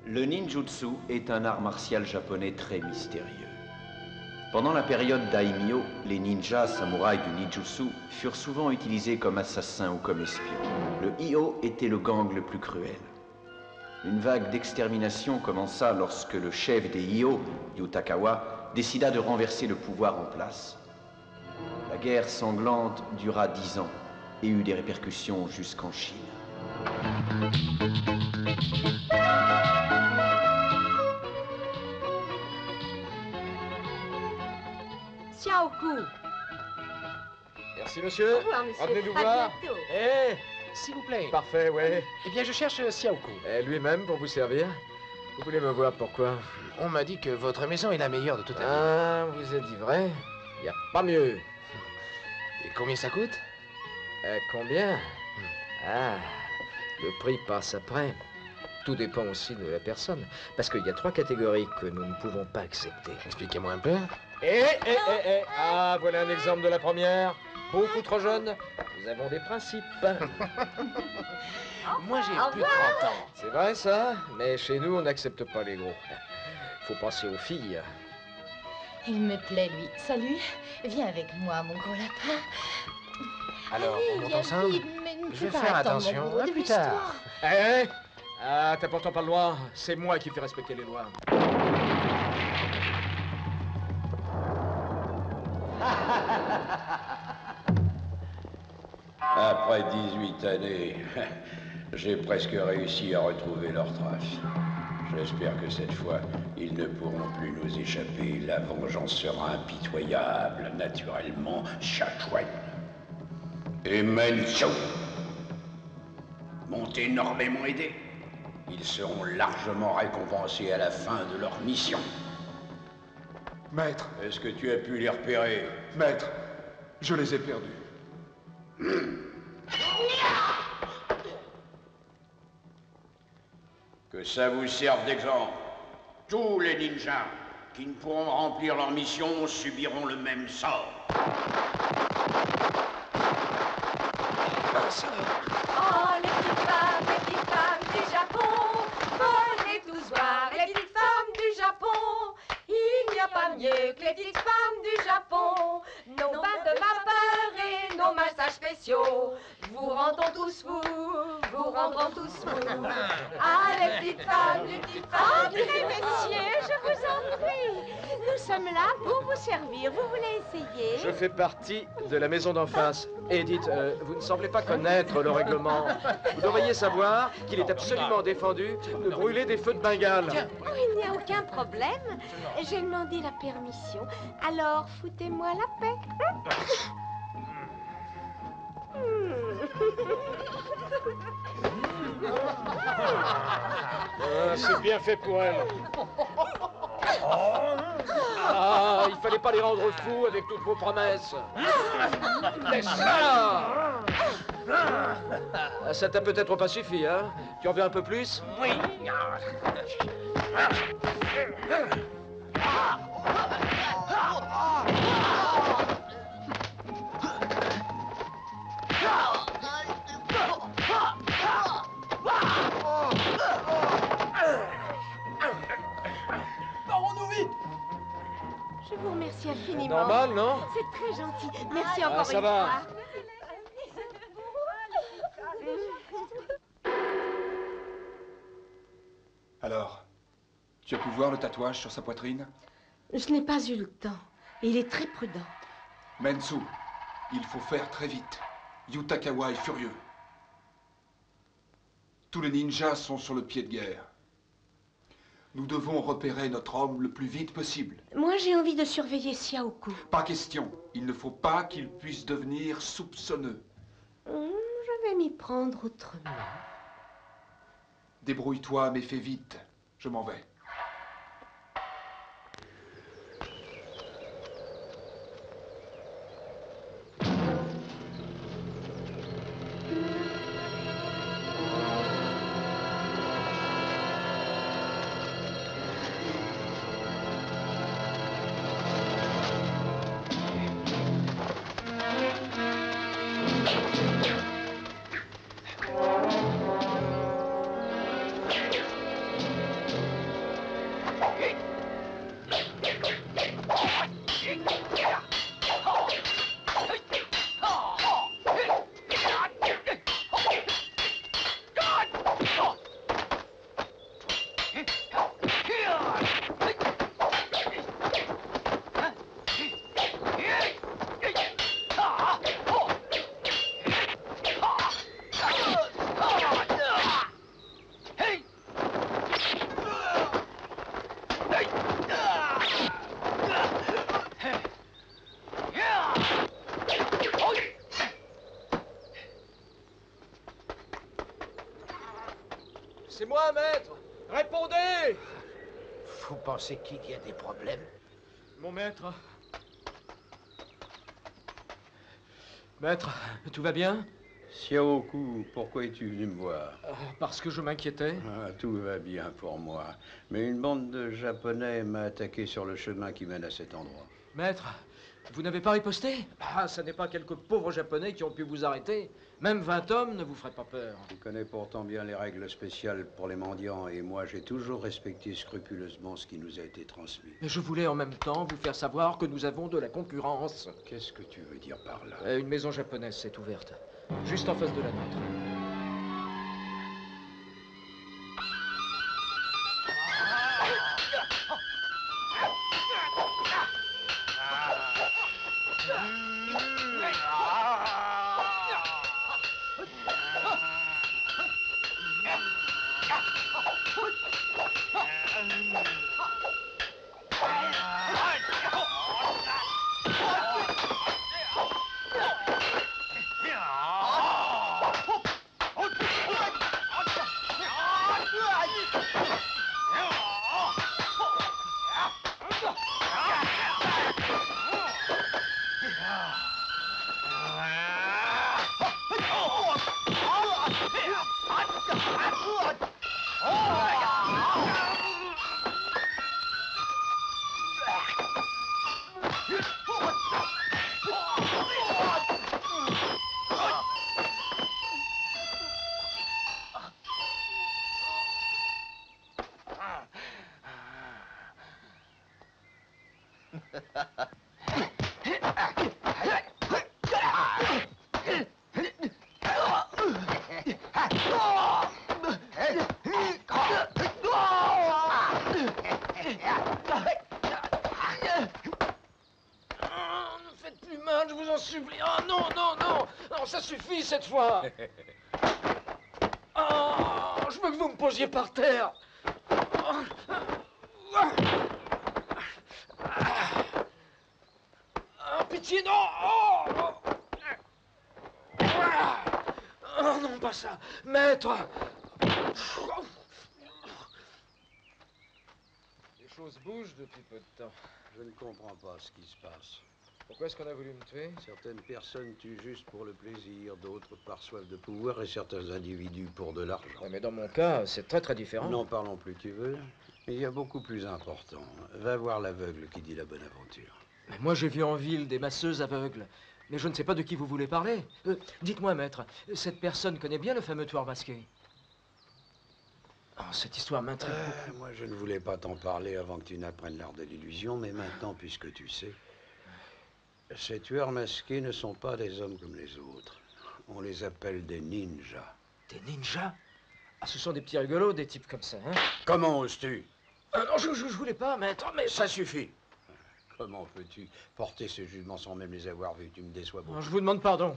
Le ninjutsu est un art martial japonais très mystérieux. Pendant la période daimyo, les ninjas samouraïs du ninjutsu furent souvent utilisés comme assassins ou comme espions. Le Hyo était le gang le plus cruel. Une vague d'extermination commença lorsque le chef des Hyo, Yutakawa, décida de renverser le pouvoir en place. La guerre sanglante dura 10 ans et eut des répercussions jusqu'en Chine. Xiaoku. Merci, monsieur. Au revoir, monsieur. Revenez nous À voir. bientôt. Eh, S'il vous plaît. parfait, ouais. Eh bien, je cherche Xiaoku. Lui-même pour vous servir. Vous voulez me voir pourquoi? On m'a dit que votre maison est la meilleure de toute la ville. Ah, vous êtes dit vrai? Y a pas mieux. Et combien ça coûte? Combien? Ah, le prix passe après. Tout dépend aussi de la personne. Parce qu'il y a 3 catégories que nous ne pouvons pas accepter. Expliquez-moi un peu. Ah, voilà un exemple de la première. Beaucoup trop jeune. Nous avons des principes. Moi, j'ai plus de 30 ans. C'est vrai ça, mais chez nous, on n'accepte pas les gros. Faut penser aux filles. Il me plaît, lui. Salut, viens avec moi, mon gros lapin. Alors, Allez, on monte viens ensemble? vite, mais ne Je fais vais pas faire attendre, attention. mon gros, À plus dépêche-toi. tard. Ah, t'as pourtant pas le droit. C'est moi qui fais respecter les lois. Après 18 années, j'ai presque réussi à retrouver leurs traces. J'espère que cette fois, ils ne pourront plus nous échapper. La vengeance sera impitoyable, naturellement, Shachuen. Et Menso m'ont énormément aidé. Ils seront largement récompensés à la fin de leur mission. Maître, Est-ce que tu as pu les repérer? maître, je les ai perdus. Que ça vous serve d'exemple. Tous les ninjas qui ne pourront remplir leur mission subiront le même sort. Oh, les petites femmes du Japon, venez tous voir les petites femmes du Japon. Il n'y a pas mieux que les petites femmes du Japon. Nos bains de vapeur et nos massages spéciaux vous rendront tous fous, vous rendront tous fous. Ah, les petites femmes, Entrez, messieurs, je vous en prie. Nous sommes là pour vous servir. Vous voulez essayer? Je fais partie de la maison d'en face. Et dites, vous ne semblez pas connaître le règlement. Vous devriez savoir qu'il est absolument défendu de brûler des feux de Bengale. Oh, il n'y a aucun problème. J'ai demandé la permission. Alors, foutez-moi la paix. C'est bien fait pour elle. Ah, il fallait pas les rendre fous avec toutes vos promesses. Laisse-la. Ah, ça t'a peut-être pas suffi, hein? Tu en veux un peu plus? Oui. Je vous remercie infiniment. Normal, non? C'est très gentil. Merci encore ça une va. fois. Alors, Tu as pu voir le tatouage sur sa poitrine? Je n'ai pas eu le temps. Et il est très prudent. Mensu, il faut faire très vite. Yutakawa est furieux. Tous les ninjas sont sur le pied de guerre. Nous devons repérer notre homme le plus vite possible. Moi, j'ai envie de surveiller Xiaoku. Pas question. Il ne faut pas qu'il puisse devenir soupçonneux. Je vais m'y prendre autrement. Débrouille-toi, mais fais vite. Je m'en vais. C'est moi, maître! Répondez! Vous pensez qui a des problèmes? Mon maître. Maître, tout va bien? Xiaoku, pourquoi es-tu venu me voir? Parce que je m'inquiétais. Ah, tout va bien pour moi. Mais une bande de Japonais m'a attaqué sur le chemin qui mène à cet endroit. Maître, vous n'avez pas riposté? Ah, ce n'est pas quelques pauvres Japonais qui ont pu vous arrêter. Même 20 hommes ne vous feraient pas peur. Tu connais pourtant bien les règles spéciales pour les mendiants, et moi j'ai toujours respecté scrupuleusement ce qui nous a été transmis. Mais je voulais en même temps vous faire savoir que nous avons de la concurrence. Qu'est-ce que tu veux dire par là? Une maison japonaise s'est ouverte, juste en face de la nôtre. Ne faites plus mal, je vous en supplie. Oh non, non, non. Non, ça suffit cette fois. Oh, je veux que vous me posiez par terre. Oh, pitié, non. Oh non, pas ça. Maître. Les choses bougent depuis peu de temps. Je ne comprends pas ce qui se passe. Pourquoi est-ce qu'on a voulu me tuer? Certaines personnes tuent juste pour le plaisir, d'autres par soif de pouvoir et certains individus pour de l'argent. Ouais, mais dans mon cas, c'est très très différent. N'en parlons plus, tu veux? Il y a beaucoup plus important. Va voir l'aveugle qui dit la bonne aventure. Mais moi, j'ai vu en ville des masseuses aveugles. Mais je ne sais pas de qui vous voulez parler. Dites-moi, maître, cette personne connaît bien le fameux tueur masqué? Oh, cette histoire m'intrigue beaucoup. Moi, je ne voulais pas t'en parler avant que tu n'apprennes l'art de l'illusion, mais maintenant, puisque tu sais, ces tueurs masqués ne sont pas des hommes comme les autres. On les appelle des ninjas. Des ninjas? Ah, ce sont des petits rigolos, des types comme ça, hein? Comment oses-tu? Ah non, je voulais pas, maître, mais... Ça suffit. Comment peux-tu porter ce jugement sans même les avoir vus? Tu me déçois beaucoup. Je vous demande pardon.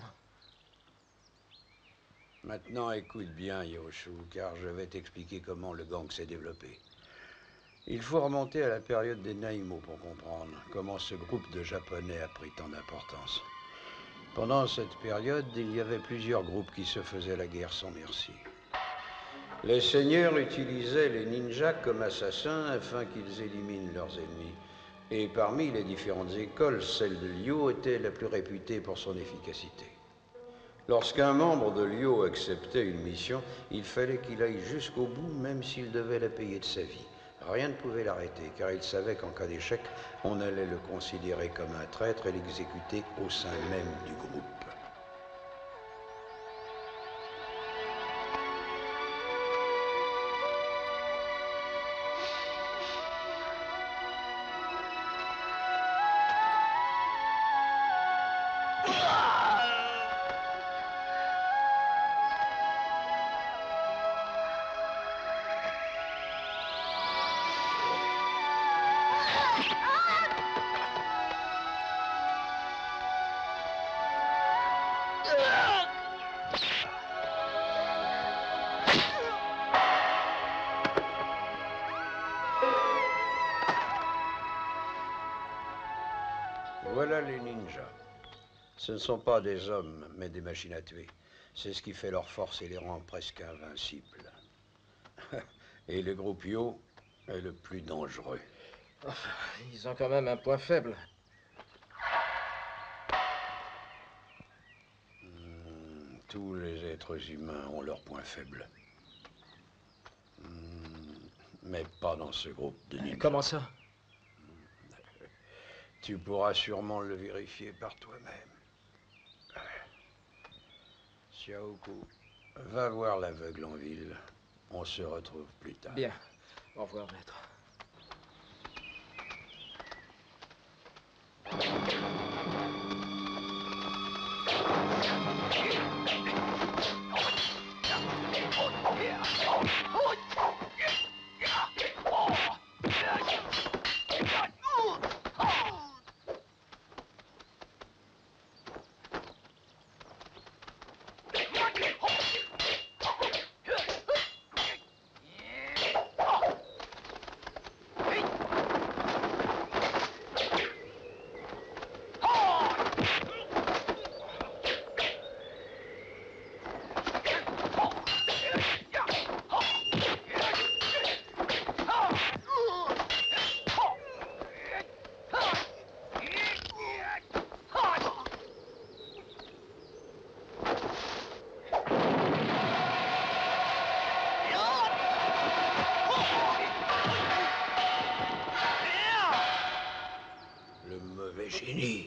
Maintenant, écoute bien, Yoshu, car je vais t'expliquer comment le gang s'est développé. Il faut remonter à la période des Naïmo pour comprendre comment ce groupe de Japonais a pris tant d'importance. Pendant cette période, il y avait plusieurs groupes qui se faisaient la guerre sans merci. Les seigneurs utilisaient les ninjas comme assassins afin qu'ils éliminent leurs ennemis. Et parmi les différentes écoles, celle de Ryo était la plus réputée pour son efficacité. Lorsqu'un membre de Ryo acceptait une mission, il fallait qu'il aille jusqu'au bout, même s'il devait la payer de sa vie. Rien ne pouvait l'arrêter, car il savait qu'en cas d'échec, on allait le considérer comme un traître et l'exécuter au sein même du groupe. Voilà les ninjas. Ce ne sont pas des hommes, mais des machines à tuer. C'est ce qui fait leur force et les rend presque invincibles. Et le groupe Yo est le plus dangereux. Enfin, ils ont quand même un point faible. Tous les êtres humains ont leurs points faibles. Mais pas dans ce groupe de ninjas. Comment ça? Tu pourras sûrement le vérifier par toi-même. Xiaoku, va voir l'aveugle en ville. On se retrouve plus tard. Bien. Au revoir, maître. Le mauvais génie.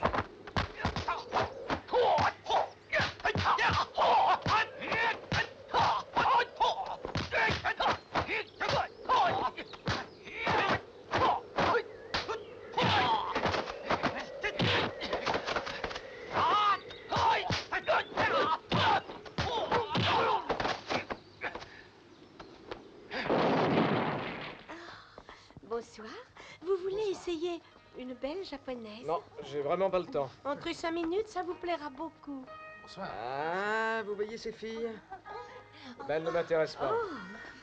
Bonsoir. Vous voulez essayer une belle japonaise? Non, j'ai vraiment pas le temps. Entre 5 minutes, ça vous plaira beaucoup. Bonsoir. Ah, vous voyez ces filles? Ben, elles ne m'intéressent pas. Oh,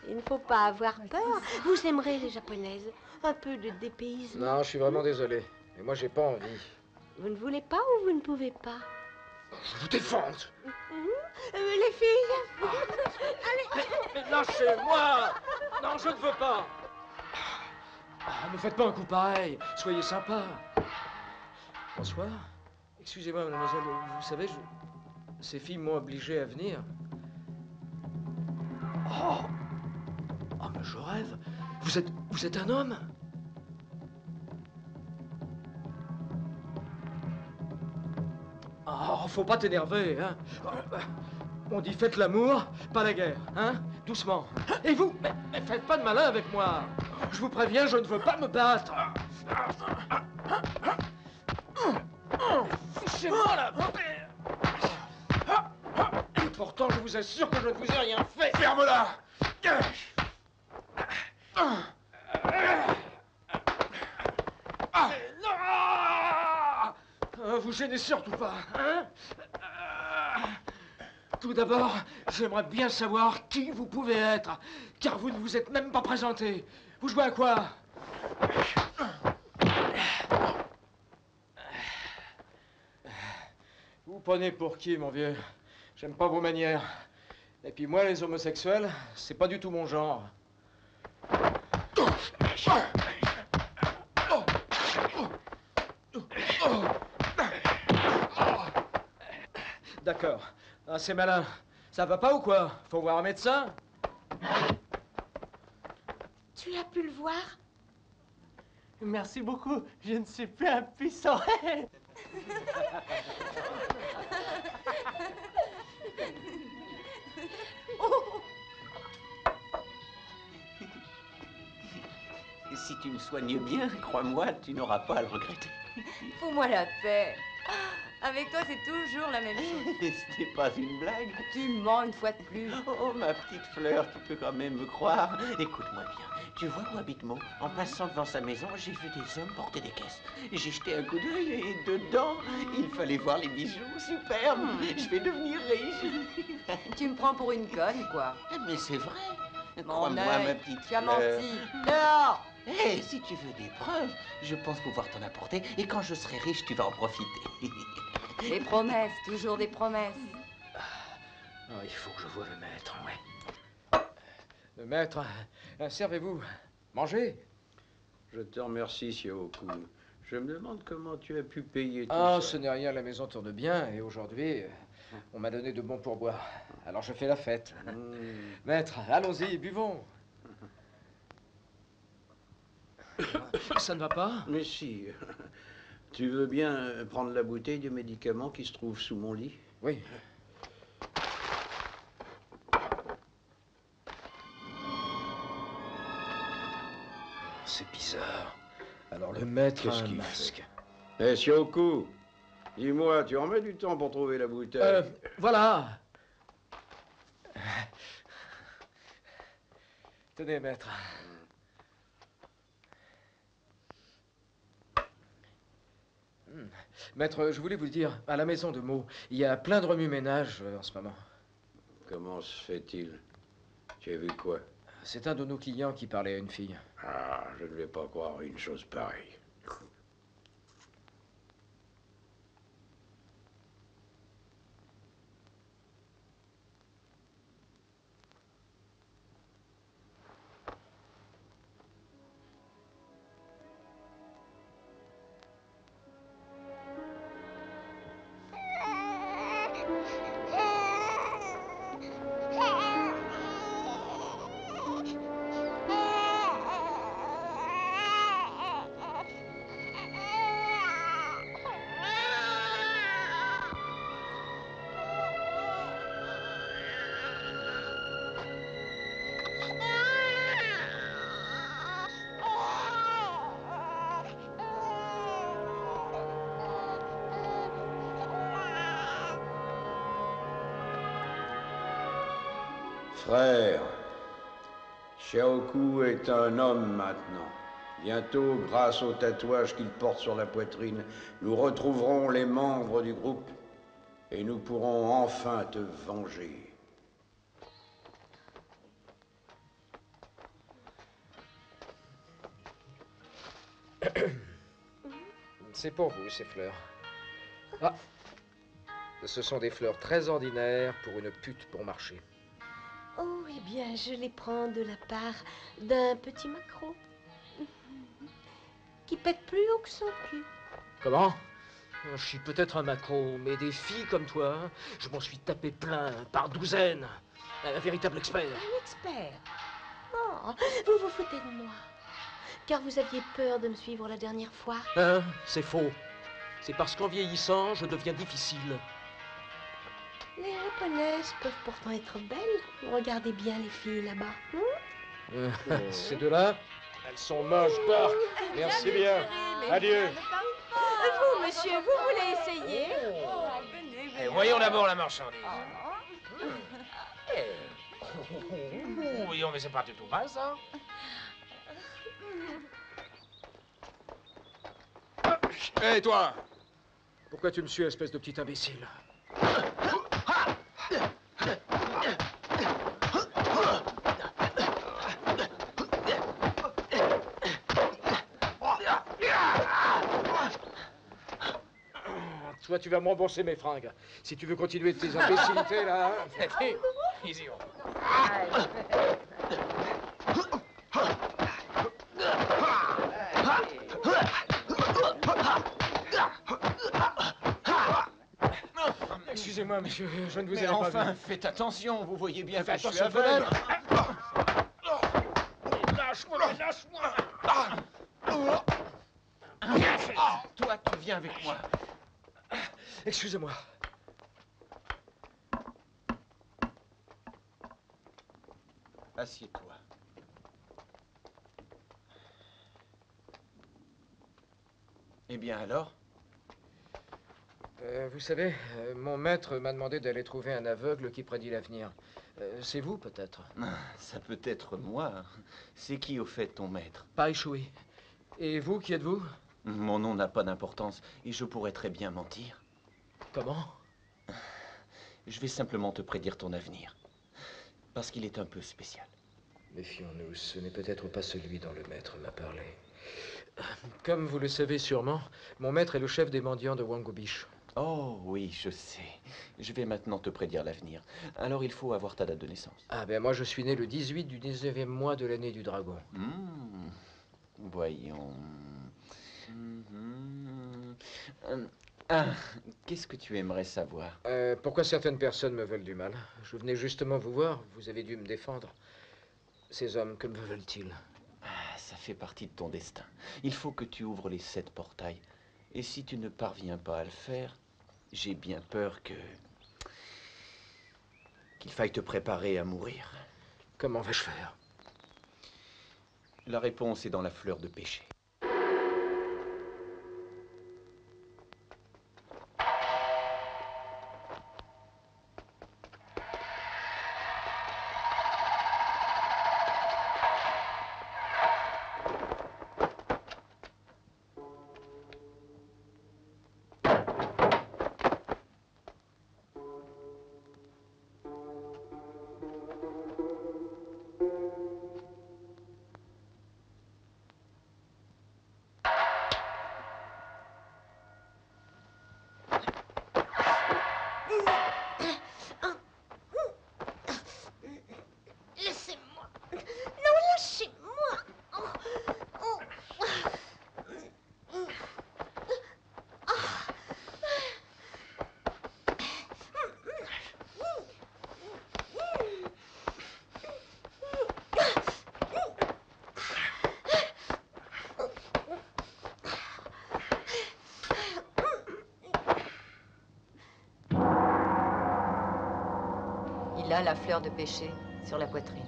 il ne faut pas avoir peur. Vous aimerez les japonaises. Un peu de dépaysement. Non, je suis vraiment désolé. Mais moi, j'ai pas envie. Vous ne voulez pas ou vous ne pouvez pas? Je vous défende. Les filles. Mais lâchez-moi! Non, je ne veux pas. Ah, ne faites pas un coup pareil. Soyez sympa. Bonsoir. Excusez-moi, mademoiselle. Vous savez, ces filles m'ont obligé à venir. Oh! Oh, mais je rêve. Vous êtes un homme? Oh, faut pas t'énerver, hein. On dit faites l'amour, pas la guerre, hein. Doucement. Et vous, mais faites pas de malin avec moi. Je vous préviens, je ne veux pas me battre. Fichez-moi la paix. Et pourtant, je vous assure que je ne vous ai rien fait. Ferme-la! gênez surtout pas, hein? Tout d'abord, j'aimerais bien savoir qui vous pouvez être, car vous ne vous êtes même pas présenté. Vous jouez à quoi? Vous prenez pour qui, mon vieux? J'aime pas vos manières. Et puis moi, les homosexuels, c'est pas du tout mon genre. D'accord. Ah, c'est malin. Ça va pas ou quoi? Faut voir un médecin? Tu as pu le voir? Merci beaucoup. Je ne suis plus impuissant. Si tu me soignes bien, crois-moi, tu n'auras pas à le regretter. Fous-moi la paix. Avec toi, c'est toujours la même chose. Ce n'est pas une blague. Tu mens une fois de plus. Oh, ma petite fleur, tu peux quand même me croire. Écoute-moi bien. Tu vois où habite Mo? En passant devant sa maison, j'ai vu des hommes porter des caisses. J'ai jeté un coup d'œil et dedans, il fallait voir les bijoux superbes. Je vais devenir riche. Tu me prends pour une conne, quoi. Mais c'est vrai. Mon Crois-moi, œil, ma petite tu as fleur. menti. Dehors! Eh, si tu veux des preuves, je pense pouvoir t'en apporter. Et quand je serai riche, tu vas en profiter. Des promesses, toujours des promesses. Oh, il faut que je voie le maître, ouais. Le maître, servez-vous. Mangez. Je te remercie, Xiaoku. Je me demande comment tu as pu payer tout Ah, ça. ce n'est rien, la maison tourne bien. Et aujourd'hui, on m'a donné de bons pourboires. Alors je fais la fête. Maître, allons-y, buvons. Ça ne va pas? Mais si. Tu veux bien prendre la bouteille de médicaments qui se trouve sous mon lit? Oui. C'est bizarre. Alors le maître a Qu'est-ce un qu'il masque. Eh, Xiaoku, dis-moi, tu en mets du temps pour trouver la bouteille? Voilà. Tenez, maître. Maître, je voulais vous le dire, à la maison de Mo, il y a plein de remue-ménage en ce moment. Comment se fait-il? Tu as vu quoi? C'est un de nos clients qui parlait à une fille. Ah, je ne vais pas croire une chose pareille. Frère, Xiaoku est un homme maintenant. Bientôt, grâce au tatouage qu'il porte sur la poitrine, nous retrouverons les membres du groupe et nous pourrons enfin te venger. C'est pour vous, ces fleurs. Ah, ce sont des fleurs très ordinaires pour une pute pour marcher. Oh, eh bien, je les prends de la part d'un petit maquereau qui pète plus haut que son cul. Comment? Je suis peut-être un maquereau, mais des filles comme toi, je m'en suis tapé plein, par douzaines. Un véritable expert. Un expert? Oh, vous vous foutez de moi. Car vous aviez peur de me suivre la dernière fois. Hein? C'est faux. C'est parce qu'en vieillissant, je deviens difficile. Les japonaises peuvent pourtant être belles. Regardez bien les filles là-bas. Ces deux-là, elles sont moches, dark. Merci bien. Adieu. Vous, monsieur, vous voulez essayer? Eh, voyons d'abord la marchandise. Voyons, mais c'est pas du tout mal, ça. Hé, toi! Pourquoi tu me suis, espèce de petit imbécile? Toi, tu vas me rembourser mes fringues. Si tu veux continuer tes imbécilités, là... Easy. Excusez-moi, monsieur, je ne vous ai Mais pas enfin, vu. faites attention, vous voyez bien que Faites je suis attention, aveugle. Lâche-moi, lâche-moi. Toi, tu viens avec moi. Excusez-moi. Assieds-toi. Eh bien alors? Vous savez, mon maître m'a demandé d'aller trouver un aveugle qui prédit l'avenir. C'est vous, peut-être? Ça peut être moi. C'est qui, au fait, ton maître? Pai Shui. Et vous, qui êtes-vous? Mon nom n'a pas d'importance et je pourrais très bien mentir. Comment? Je vais simplement te prédire ton avenir. Parce qu'il est un peu spécial. Méfions-nous, ce n'est peut-être pas celui dont le maître m'a parlé. Comme vous le savez sûrement, mon maître est le chef des mendiants de Wangobish. Oh oui, je sais. Je vais maintenant te prédire l'avenir. Alors il faut avoir ta date de naissance. Ah ben moi je suis né le 18 du 19e mois de l'année du dragon. Voyons. Ah, qu'est-ce que tu aimerais savoir? Pourquoi certaines personnes me veulent du mal? Je venais justement vous voir, vous avez dû me défendre. Ces hommes, que me veulent-ils? Ah, ça fait partie de ton destin. Il faut que tu ouvres les 7 portails. Et si tu ne parviens pas à le faire, j'ai bien peur qu'il faille te préparer à mourir. Comment vais-je faire? La réponse est dans la fleur de péché. Laissez-moi. Non, lâchez-moi. Il a la fleur de péché sur la poitrine.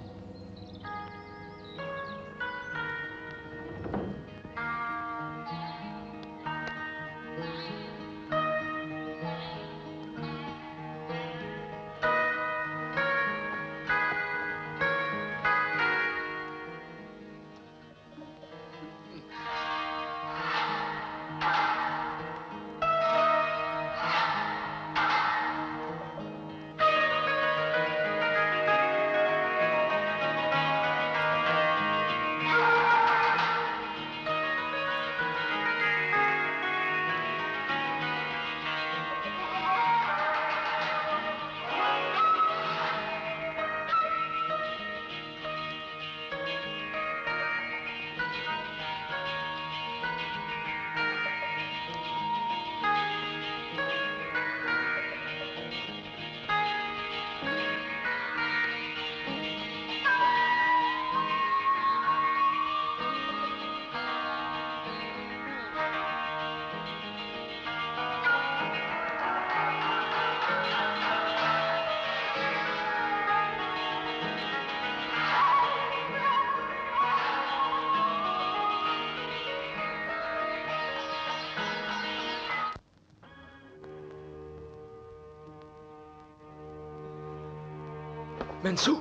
Mensu!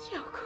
Xiaogu.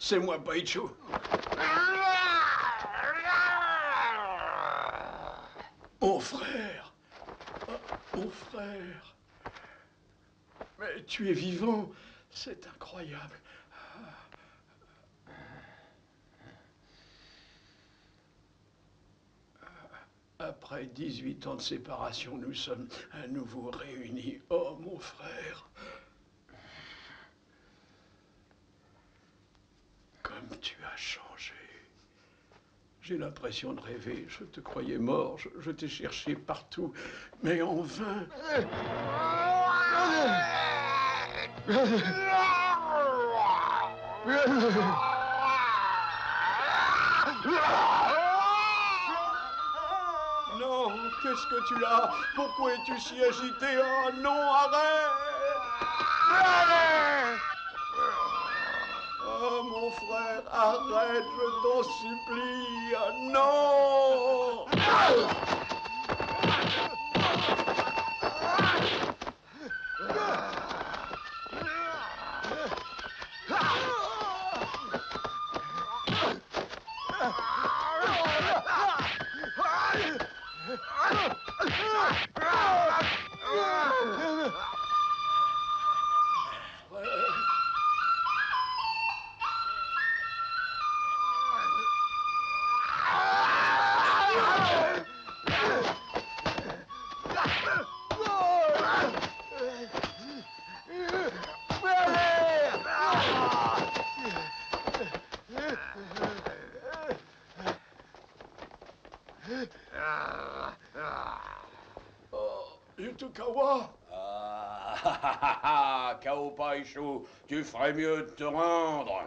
C'est moi, Baichu. Mon frère. Oh, mon frère. Mais tu es vivant. C'est incroyable. Après 18 ans de séparation, nous sommes à nouveau réunis. Oh, mon frère. Comme tu as changé. J'ai l'impression de rêver. Je te croyais mort. Je t'ai cherché partout, mais en vain. Non, qu'est-ce que tu as? Pourquoi es-tu si agité? Oh non, arrête! Oh mon frère, arrête, je t'en supplie! Oh, non! Yutokawa! Ah, Kao Baichu, tu ferais mieux de te rendre.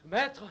Maître!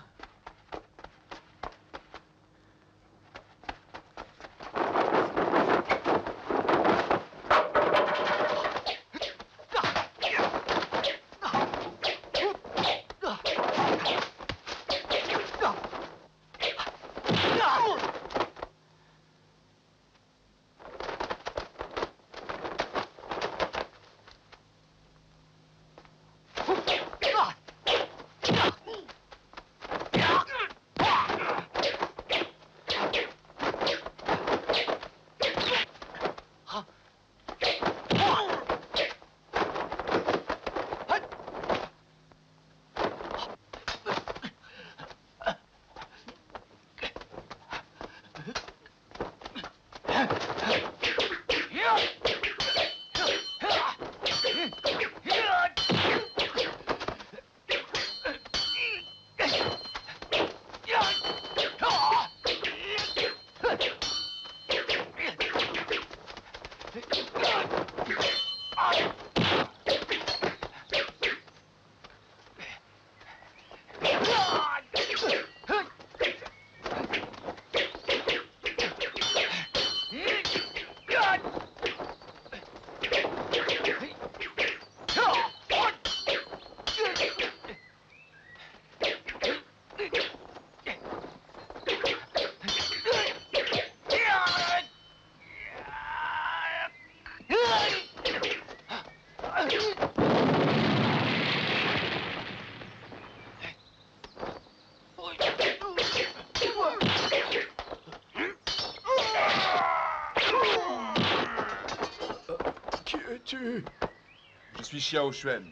Je suis Xiao Xuan.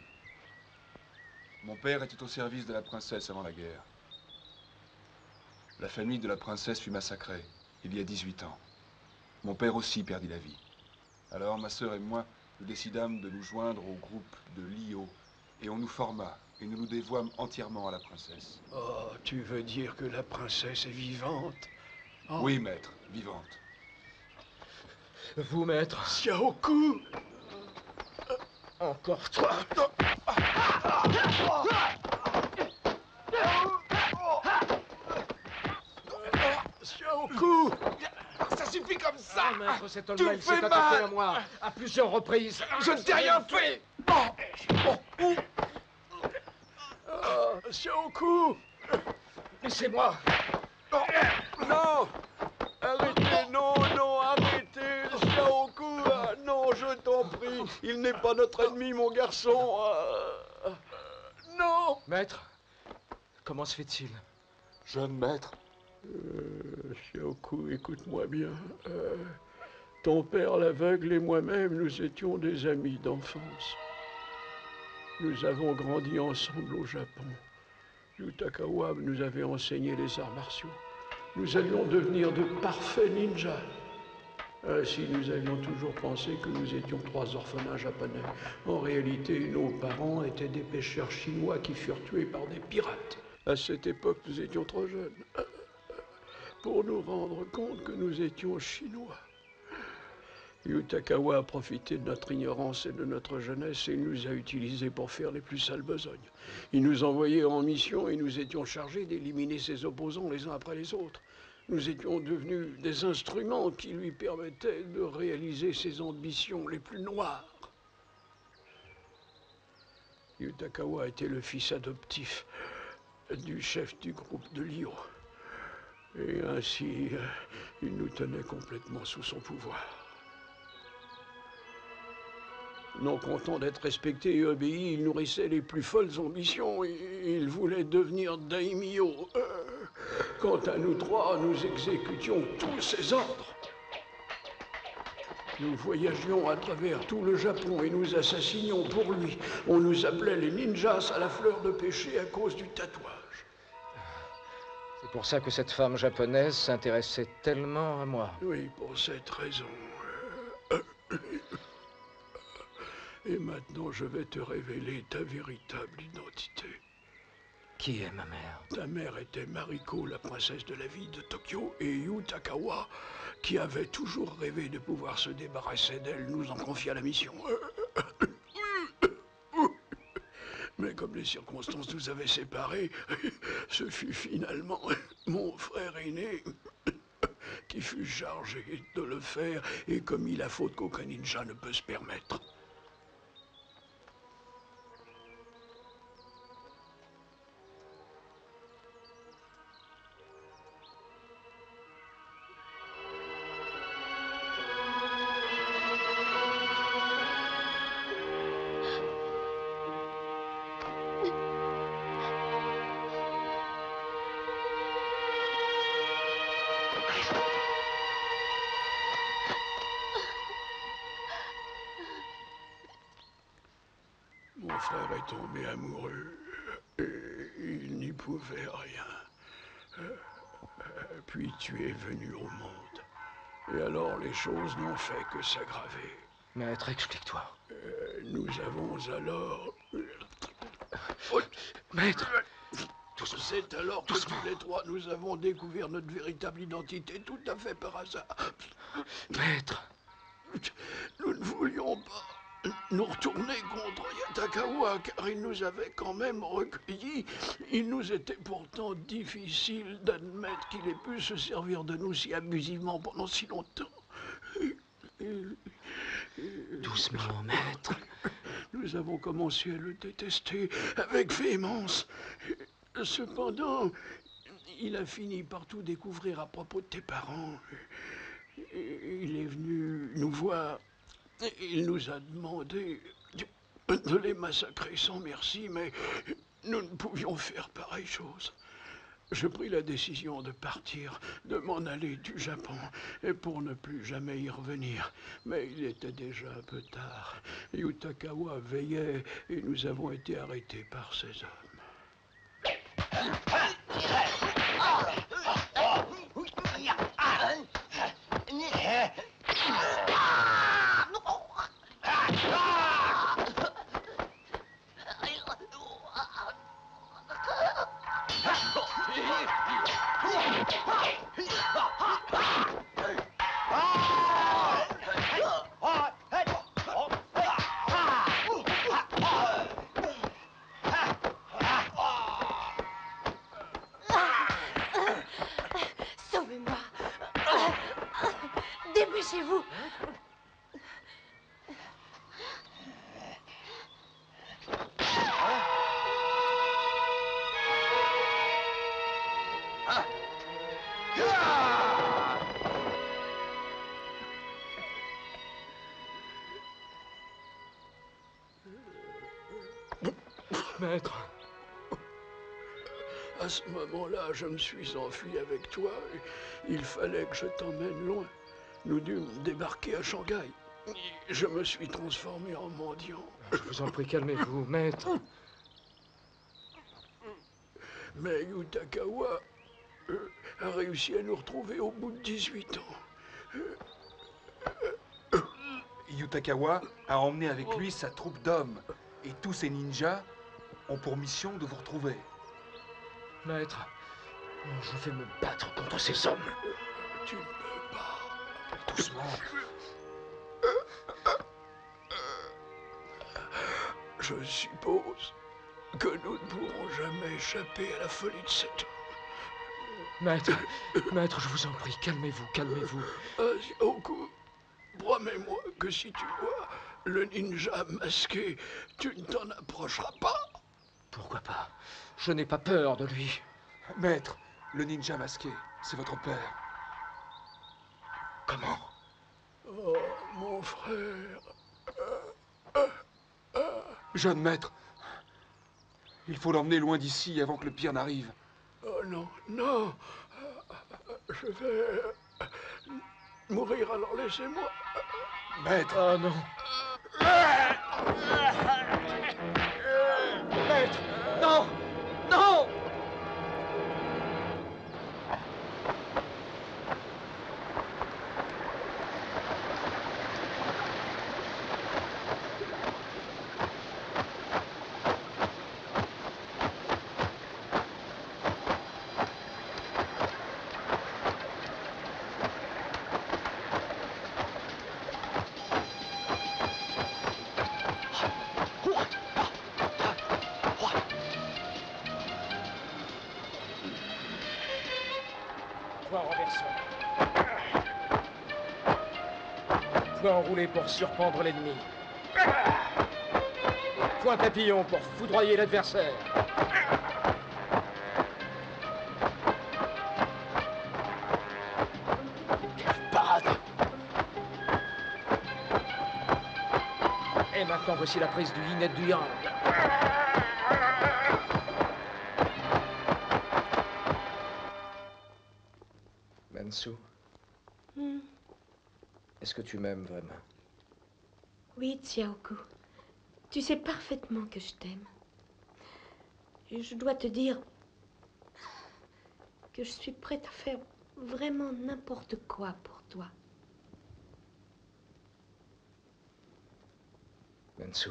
Mon père était au service de la princesse avant la guerre. La famille de la princesse fut massacrée il y a 18 ans. Mon père aussi perdit la vie. Alors ma sœur et moi, nous décidâmes de nous joindre au groupe de Lio et on nous forma et nous nous dévouâmes entièrement à la princesse. Oh, tu veux dire que la princesse est vivante? Oh. Oui, maître, vivante. Vous, maître? Xiaoku! Encore toi! Xiaoku! Ça suffit comme ça! Ah, maître, cet homme-là, il s'est attaqué à moi à plusieurs reprises. Je ne t'ai rien fait! Xiaoku! Laissez-moi! Non! Arrêtez! Non, non, arrêtez! Xiaoku! Non, je t'en prie! Il n'est pas notre ennemi, mon garçon. Non. Maître, comment se fait-il? Jeune maître. Xiaoku, écoute-moi bien. Ton père l'aveugle et moi-même, nous étions des amis d'enfance. Nous avons grandi ensemble au Japon. Yutakawa nous avait enseigné les arts martiaux. Nous allions devenir de parfaits ninjas. Ainsi, nous avions toujours pensé que nous étions 3 orphelins japonais. En réalité, nos parents étaient des pêcheurs chinois qui furent tués par des pirates. À cette époque, nous étions trop jeunes pour nous rendre compte que nous étions chinois. Yutakawa a profité de notre ignorance et de notre jeunesse et il nous a utilisés pour faire les plus sales besognes. Il nous envoyait en mission et nous étions chargés d'éliminer ses opposants les uns après les autres. Nous étions devenus des instruments qui lui permettaient de réaliser ses ambitions les plus noires. Yutakawa était le fils adoptif du chef du groupe de Lyo. Et ainsi, il nous tenait complètement sous son pouvoir. Non content d'être respecté et obéi, il nourrissait les plus folles ambitions. Il voulait devenir daimyo. Quant à nous 3, nous exécutions tous ses ordres. Nous voyagions à travers tout le Japon et nous assassinions pour lui. On nous appelait les ninjas à la fleur de péché à cause du tatouage. C'est pour ça que cette femme japonaise s'intéressait tellement à moi. Oui, pour cette raison. Et maintenant, je vais te révéler ta véritable identité. Qui est ma mère? Ta mère était Mariko, la princesse de la ville de Tokyo, et Yutakawa, qui avait toujours rêvé de pouvoir se débarrasser d'elle, nous en confia la mission. Mais comme les circonstances nous avaient séparés, ce fut finalement mon frère aîné qui fut chargé de le faire et commis la faute qu'aucun ninja ne peut se permettre. Mon frère est tombé amoureux et il n'y pouvait rien. Puis tu es venu au monde. Et alors les choses n'ont fait que s'aggraver. Maître, explique-toi. Nous avons alors... Maître! C'est alors que tous les 3, nous avons découvert notre véritable identité tout à fait par hasard. Maître! Nous ne voulions pas nous retourner contre Yutakawa, car il nous avait quand même recueillis. Il nous était pourtant difficile d'admettre qu'il ait pu se servir de nous si abusivement pendant si longtemps. Doucement, maître. Nous avons commencé à le détester avec véhémence. Cependant, il a fini par tout découvrir à propos de tes parents. Il est venu nous voir. Il nous a demandé de les massacrer sans merci, mais nous ne pouvions faire pareille chose. Je pris la décision de partir, de m'en aller du Japon, et pour ne plus jamais y revenir. Mais il était déjà un peu tard. Yutakawa veillait et nous avons été arrêtés par ces hommes. Sauvez-moi! Dépêchez-vous! Maître, à ce moment-là, je me suis enfui avec toi. Il fallait que je t'emmène loin. Nous dûmes débarquer à Shanghai. Je me suis transformé en mendiant. Je vous en prie, calmez-vous, maître. Mais Yutakawa a réussi à nous retrouver au bout de 18 ans. Yutakawa a emmené avec lui sa troupe d'hommes. Et tous ces ninjas ont pour mission de vous retrouver. Maître, je vais me battre contre ces hommes. Tu ne peux pas. Doucement. Je suppose que nous ne pourrons jamais échapper à la folie de cet homme. Maître, je vous en prie, calmez-vous, calmez-vous. Sioku, promets-moi que si tu vois le ninja masqué, tu ne t'en approcheras pas. Pourquoi pas? Je n'ai pas peur de lui. Maître, le ninja masqué, c'est votre père. Comment? Oh, mon frère. Jeune maître, il faut l'emmener loin d'ici avant que le pire n'arrive. Oh non, non. Je vais mourir, alors laissez-moi. Maître. Oh non. Maître, non, non. Point enroulé pour surprendre l'ennemi. Point papillon pour foudroyer l'adversaire. Quelle parade! Et maintenant voici la prise du yin et du yang. Mansu. Est-ce que tu m'aimes vraiment? Oui, Xiaoku. Tu sais parfaitement que je t'aime. Et je dois te dire que je suis prête à faire vraiment n'importe quoi pour toi. Mansu.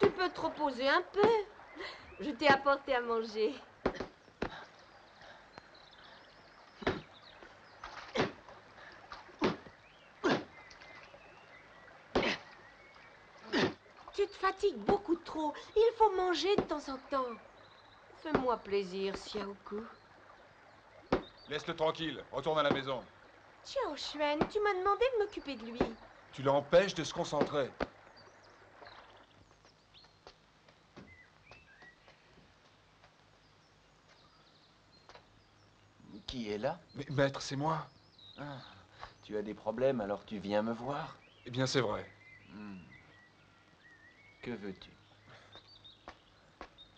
Tu peux te reposer un peu. Je t'ai apporté à manger. Tu te fatigues beaucoup trop. Il faut manger de temps en temps. Fais-moi plaisir, Xiaoku. Laisse-le tranquille, retourne à la maison. Xiao Xuan, tu m'as demandé de m'occuper de lui. Tu l'empêches de se concentrer. Qui est là? Mais maître, c'est moi. Ah, tu as des problèmes, alors tu viens me voir? Eh bien, c'est vrai. Que veux-tu?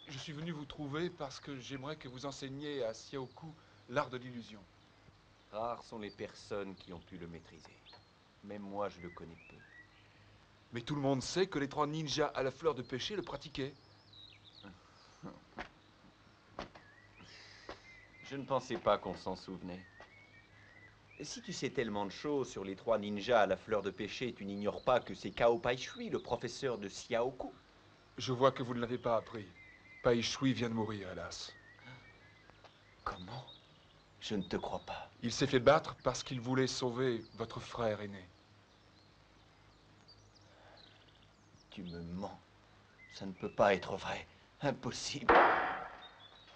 Je suis venu vous trouver parce que j'aimerais que vous enseigniez à Xiaoku l'art de l'illusion. Rares sont les personnes qui ont pu le maîtriser. Même moi, je le connais peu. Mais tout le monde sait que les 3 ninjas à la fleur de péché le pratiquaient. Je ne pensais pas qu'on s'en souvenait. Si tu sais tellement de choses sur les 3 ninjas à la fleur de péché, tu n'ignores pas que c'est Cao Pai Shui, le professeur de Xiaoku. Je vois que vous ne l'avez pas appris. Pai Shui vient de mourir, hélas. Comment? Je ne te crois pas. Il s'est fait battre parce qu'il voulait sauver votre frère aîné. Tu me mens. Ça ne peut pas être vrai. Impossible.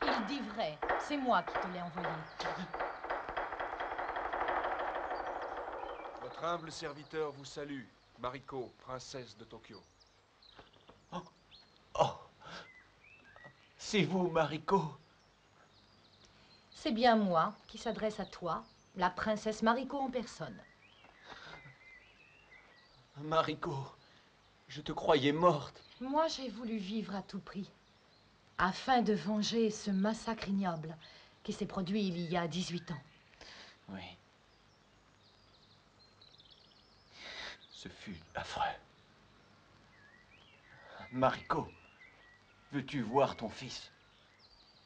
Il dit vrai. C'est moi qui te l'ai envoyé. Votre humble serviteur vous salue, Mariko, princesse de Tokyo. Oh! C'est vous, Mariko? C'est bien moi qui s'adresse à toi, la princesse Mariko en personne. Mariko, je te croyais morte. Moi, j'ai voulu vivre à tout prix, afin de venger ce massacre ignoble qui s'est produit il y a 18 ans. Oui. Ce fut affreux. Mariko, veux-tu voir ton fils?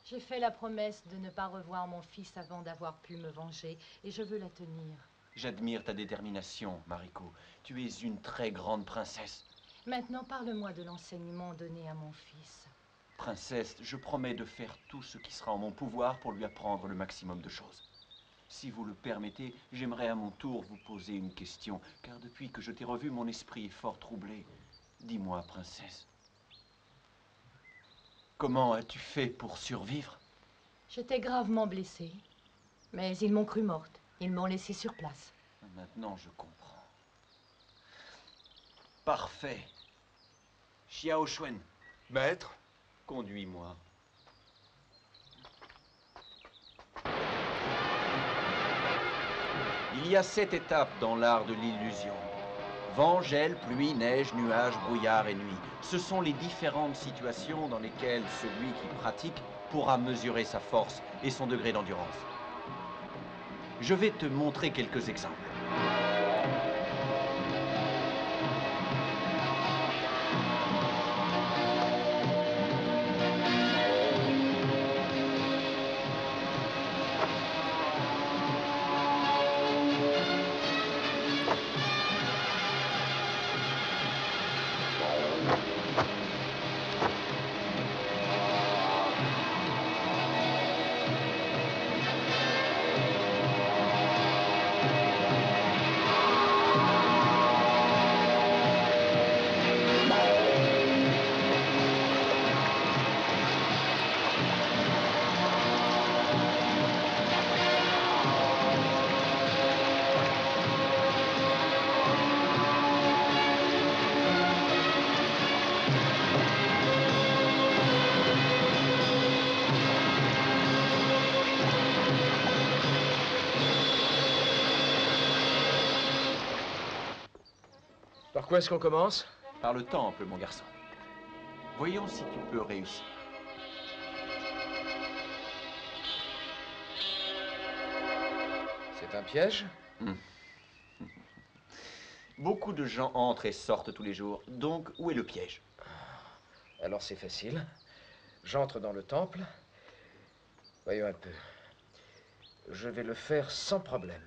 J'ai fait la promesse de ne pas revoir mon fils avant d'avoir pu me venger, et je veux la tenir. J'admire ta détermination, Mariko. Tu es une très grande princesse. Maintenant, parle-moi de l'enseignement donné à mon fils. Princesse, je promets de faire tout ce qui sera en mon pouvoir pour lui apprendre le maximum de choses. Si vous le permettez, j'aimerais à mon tour vous poser une question, car depuis que je t'ai revu, mon esprit est fort troublé. Dis-moi, princesse, comment as-tu fait pour survivre? J'étais gravement blessée, mais ils m'ont cru morte. Ils m'ont laissée sur place. Maintenant, je comprends. Parfait. Xiao Xuan. Maître? Conduis-moi. Il y a 7 étapes dans l'art de l'illusion. Vent, gel, pluie, neige, nuages, brouillard et nuit. Ce sont les différentes situations dans lesquelles celui qui pratique pourra mesurer sa force et son degré d'endurance. Je vais te montrer quelques exemples. Par quoi est-ce qu'on commence? Par le temple, mon garçon. Voyons si tu peux réussir. C'est un piège? Beaucoup de gens entrent et sortent tous les jours. Donc, où est le piège? Alors c'est facile. J'entre dans le temple. Voyons un peu. Je vais le faire sans problème.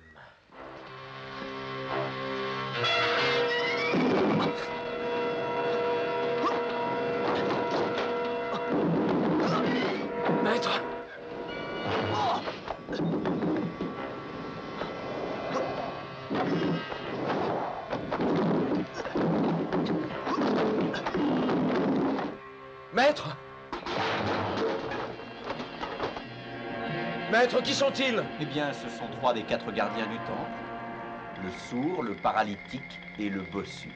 Maître! Maître! Maître, qui sont-ils? Eh bien, ce sont 3 des 4 gardiens du temple. Le sourd, le paralytique et le bossu.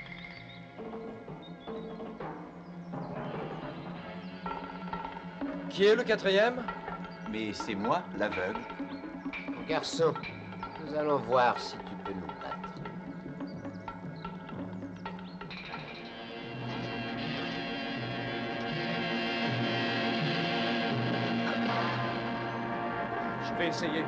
Qui est le 4e? Mais c'est moi, l'aveugle. Garçon, nous allons voir si tu peux nous battre. Je vais essayer.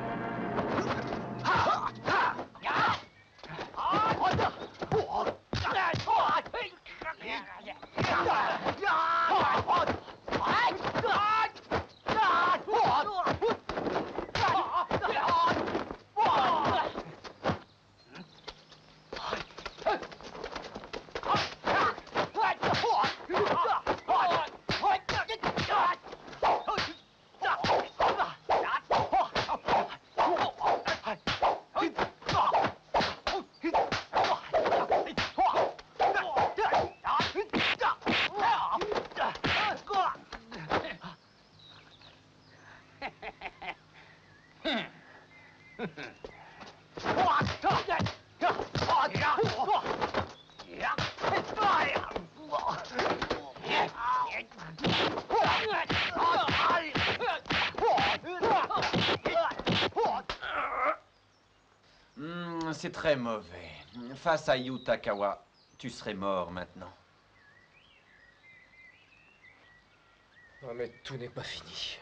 C'est très mauvais. Face à Yutakawa, tu serais mort maintenant. Non, mais tout n'est pas fini.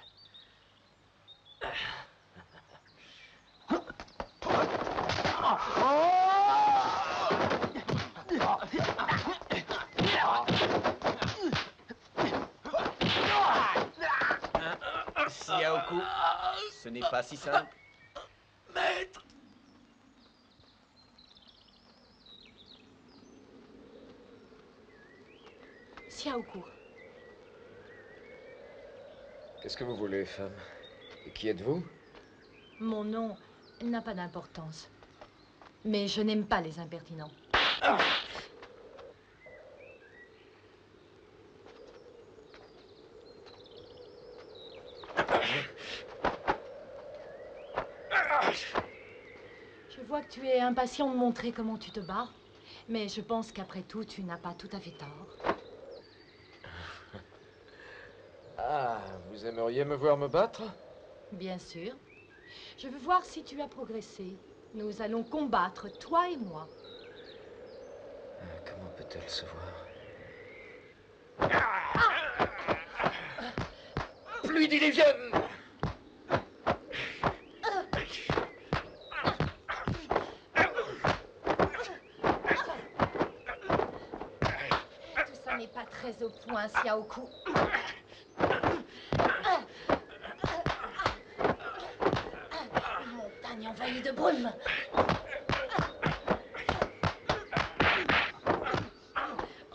Xiaoku, ce n'est pas si simple. Maître! Xiaoku. Qu'est-ce que vous voulez, femme? Et qui êtes-vous? Mon nom n'a pas d'importance. Mais je n'aime pas les impertinents. Je vois que tu es impatient de montrer comment tu te bats. Mais je pense qu'après tout, tu n'as pas tout à fait tort. Ah, vous aimeriez me voir me battre? Bien sûr. Je veux voir si tu as progressé. Nous allons combattre, toi et moi. Comment peut-elle se voir? Plus d'illusions! Tout ça n'est pas très au point, Xiaoku. Montagne envahie de brume.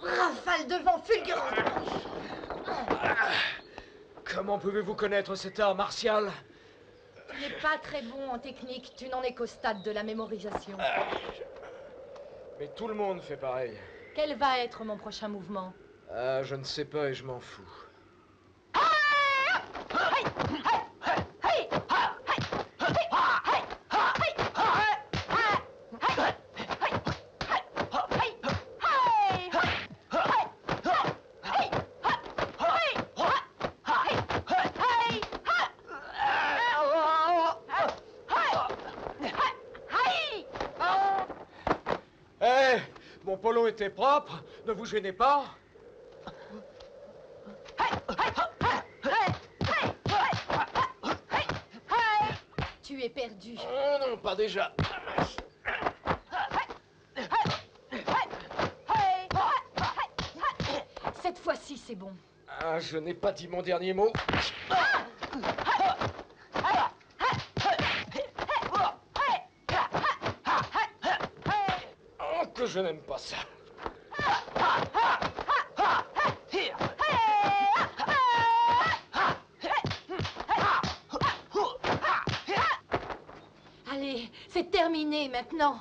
Rafale de vent fulgurant. Comment pouvez-vous connaître cet art martial? Tu n'es pas très bon en technique, tu n'en es qu'au stade de la mémorisation. Mais tout le monde fait pareil. Quel va être mon prochain mouvement? Ah, je ne sais pas et je m'en fous. Hé, mon polo était propre, ne vous gênez pas. Tu es perdu. Oh non, pas déjà. Cette fois-ci, c'est bon. Ah, je n'ai pas dit mon dernier mot. Oh, que je n'aime pas ça. Allez, c'est terminé maintenant.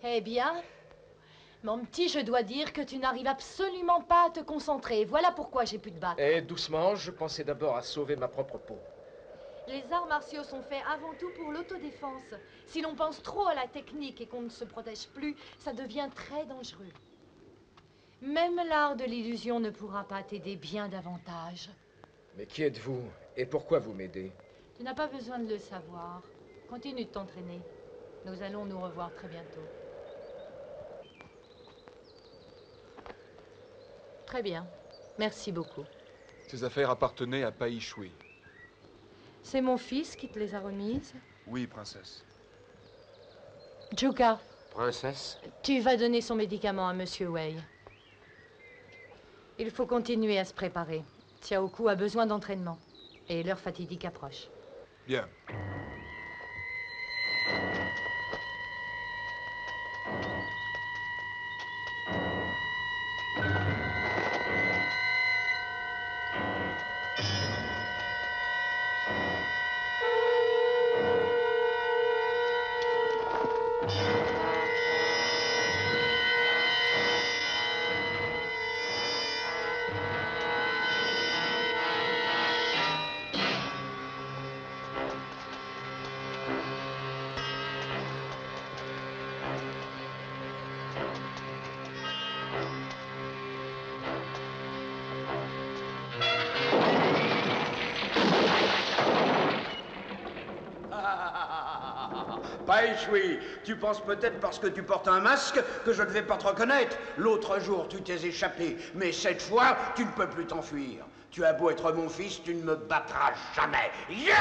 Eh bien, Mon petit, je dois dire que tu n'arrives absolument pas à te concentrer. Voilà pourquoi j'ai pu te battre. Et doucement, je pensais d'abord à sauver ma propre peau. Les arts martiaux sont faits avant tout pour l'autodéfense. Si l'on pense trop à la technique et qu'on ne se protège plus, ça devient très dangereux. Même l'art de l'illusion ne pourra pas t'aider bien davantage. Mais qui êtes-vous? Et pourquoi vous m'aidez? Tu n'as pas besoin de le savoir. Continue de t'entraîner. Nous allons nous revoir très bientôt. Très bien. Merci beaucoup. Ces affaires appartenaient à Pai Shui. C'est mon fils qui te les a remises? Oui, princesse. Juka. Princesse? Tu vas donner son médicament à Monsieur Wei. Il faut continuer à se préparer. Xiaoku a besoin d'entraînement. Et l'heure fatidique approche. Bien. Pai Shui, tu penses peut-être parce que tu portes un masque que je ne vais pas te reconnaître. L'autre jour, tu t'es échappé, mais cette fois, tu ne peux plus t'enfuir. Tu as beau être mon fils, tu ne me battras jamais. Yeah!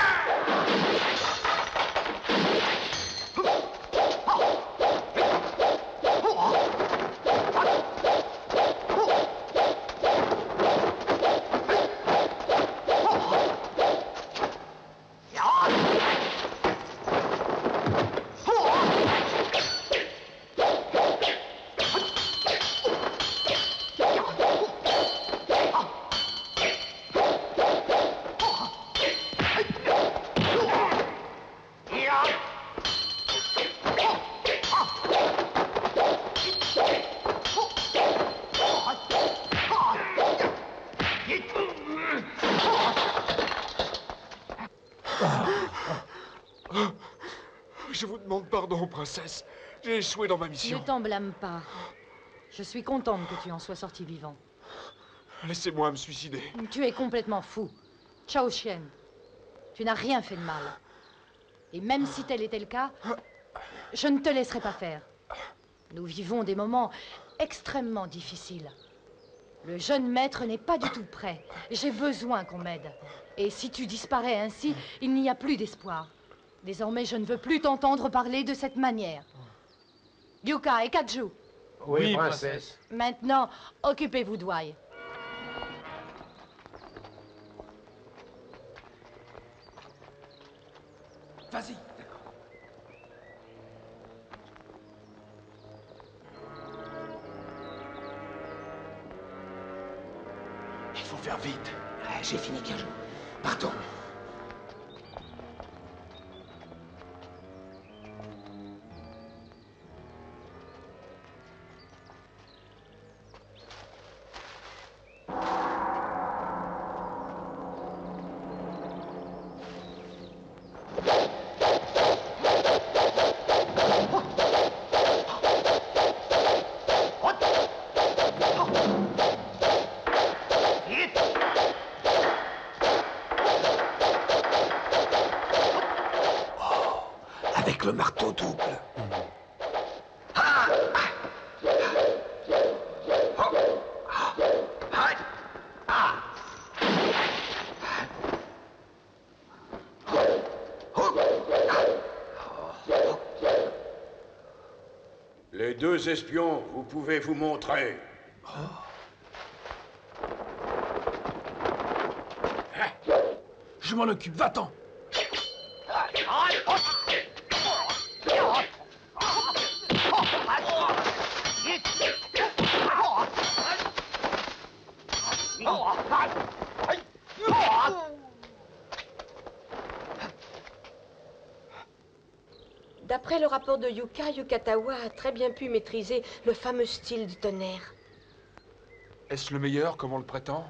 Je vous demande pardon, princesse. J'ai échoué dans ma mission. Ne t'en blâme pas. Je suis contente que tu en sois sorti vivant. Laissez-moi me suicider. Tu es complètement fou. Chao Chien, tu n'as rien fait de mal. Et même si tel était le cas, je ne te laisserai pas faire. Nous vivons des moments extrêmement difficiles. Le jeune maître n'est pas du tout prêt. J'ai besoin qu'on m'aide. Et si tu disparais ainsi, il n'y a plus d'espoir. Désormais, je ne veux plus t'entendre parler de cette manière. Yuka et Kaju. Oui, princesse. Maintenant, occupez-vous de Wei. Vas-y. Il faut faire vite. J'ai fini, Kaju. Partons. Avec le marteau double. Les deux espions, vous pouvez vous montrer. Je m'en occupe, va-t'en. D'après le rapport de Yuka, Yukatawa a très bien pu maîtriser le fameux style du tonnerre. Est-ce le meilleur, comme on le prétend?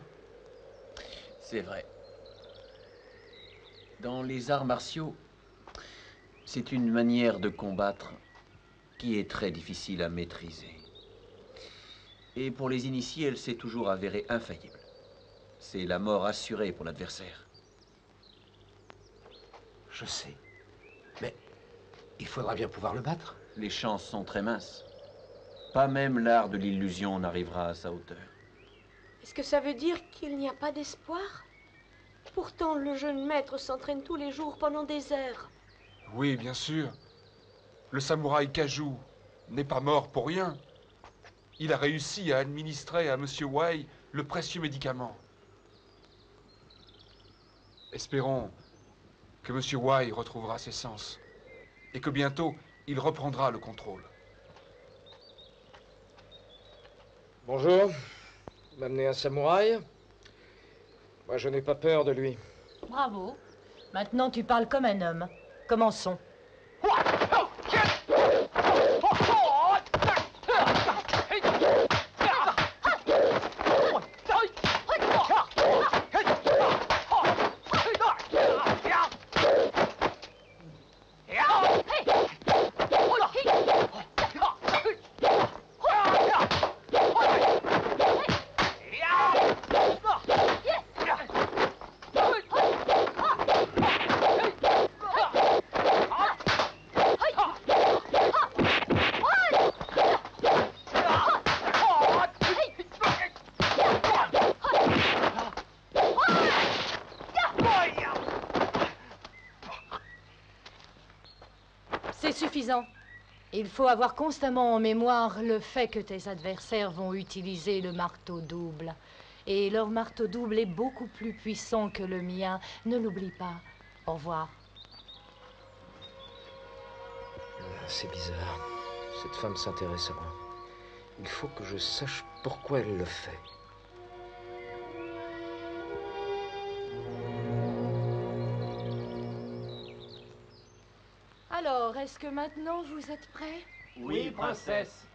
C'est vrai. Dans les arts martiaux, c'est une manière de combattre qui est très difficile à maîtriser. Et pour les initiés, elle s'est toujours avérée infaillible. C'est la mort assurée pour l'adversaire. Je sais. Mais il faudra bien pouvoir le battre. Les chances sont très minces. Pas même l'art de l'illusion n'arrivera à sa hauteur. Est-ce que ça veut dire qu'il n'y a pas d'espoir? Pourtant, le jeune maître s'entraîne tous les jours pendant des heures. Oui, bien sûr. Le samouraï Kaju n'est pas mort pour rien. Il a réussi à administrer à Monsieur Wei le précieux médicament. Espérons que Monsieur Wei retrouvera ses sens et que bientôt il reprendra le contrôle. Bonjour. Vous m'amenez un samouraï? Moi, je n'ai pas peur de lui. Bravo. Maintenant, tu parles comme un homme. Commençons. C'est suffisant. Il faut avoir constamment en mémoire le fait que tes adversaires vont utiliser le marteau double. Et leur marteau double est beaucoup plus puissant que le mien. Ne l'oublie pas. Au revoir. C'est bizarre. Cette femme s'intéresse à moi. Il faut que je sache pourquoi elle le fait. Alors, est-ce que maintenant vous êtes prêts? Oui, princesse.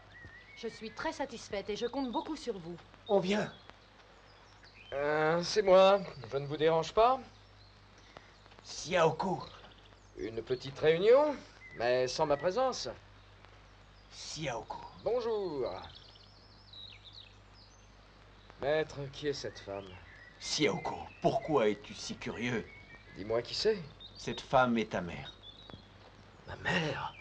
Je suis très satisfaite et je compte beaucoup sur vous. On vient. C'est moi. Je ne vous dérange pas? Xiaoku. Une petite réunion, mais sans ma présence. Xiaoku. Bonjour. Maître, qui est cette femme? Xiaoku, pourquoi es-tu si curieux? Dis-moi qui c'est. Cette femme est ta mère. Ma mère?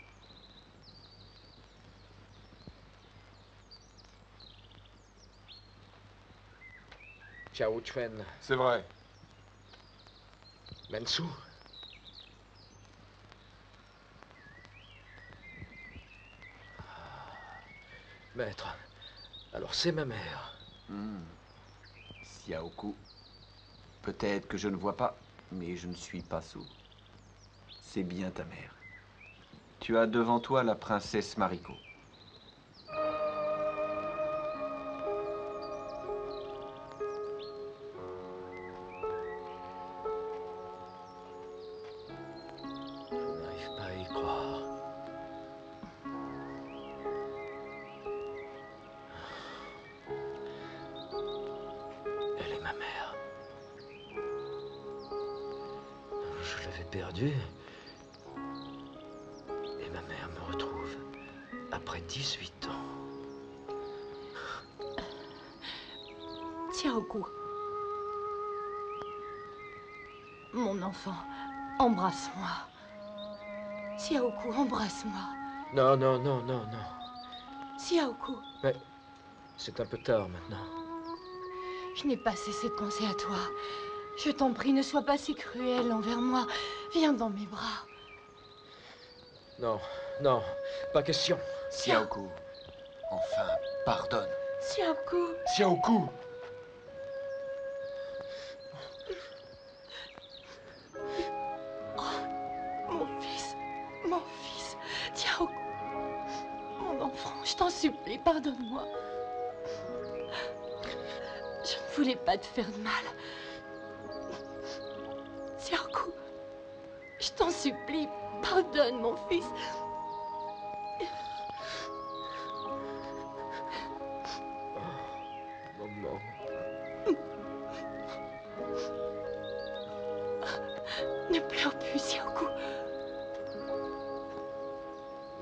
Chao Chuen. C'est vrai. Mensu. Maître, alors c'est ma mère. Xiaoku, peut-être que je ne vois pas, mais je ne suis pas sourd. C'est bien ta mère. Tu as devant toi la princesse Mariko. Je n'arrive pas à y croire. Elle est ma mère. Je l'avais perdue. Et ma mère me retrouve après 18 ans. Xiaoku. Mon enfant, embrasse-moi. Xiaoku, embrasse-moi. Non, non, non, non, non. Xiaoku. Mais c'est un peu tard maintenant. Je n'ai pas cessé de penser à toi. Je t'en prie, ne sois pas si cruel envers moi. Viens dans mes bras. Non, non, pas question. Xiaoku, enfin, pardonne. Xiaoku. Xiaoku! Mon fils, Xiaoku. Mon enfant, je t'en supplie, pardonne-moi. Je ne voulais pas te faire de mal. Xiaoku, je t'en supplie, pardonne mon fils. Ne pleure plus, Xiaoku.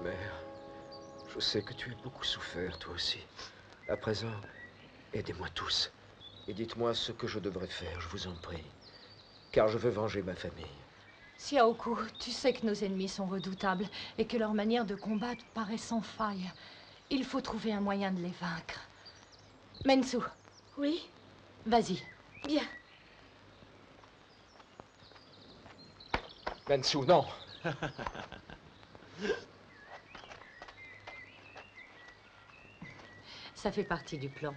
Mère, je sais que tu as beaucoup souffert, toi aussi. À présent, aidez-moi tous. Et dites-moi ce que je devrais faire, je vous en prie. Car je veux venger ma famille. Xiaoku, tu sais que nos ennemis sont redoutables et que leur manière de combattre paraît sans faille. Il faut trouver un moyen de les vaincre. Mensu. Oui? Vas-y. Bien. Mensu, non. Ça fait partie du plan.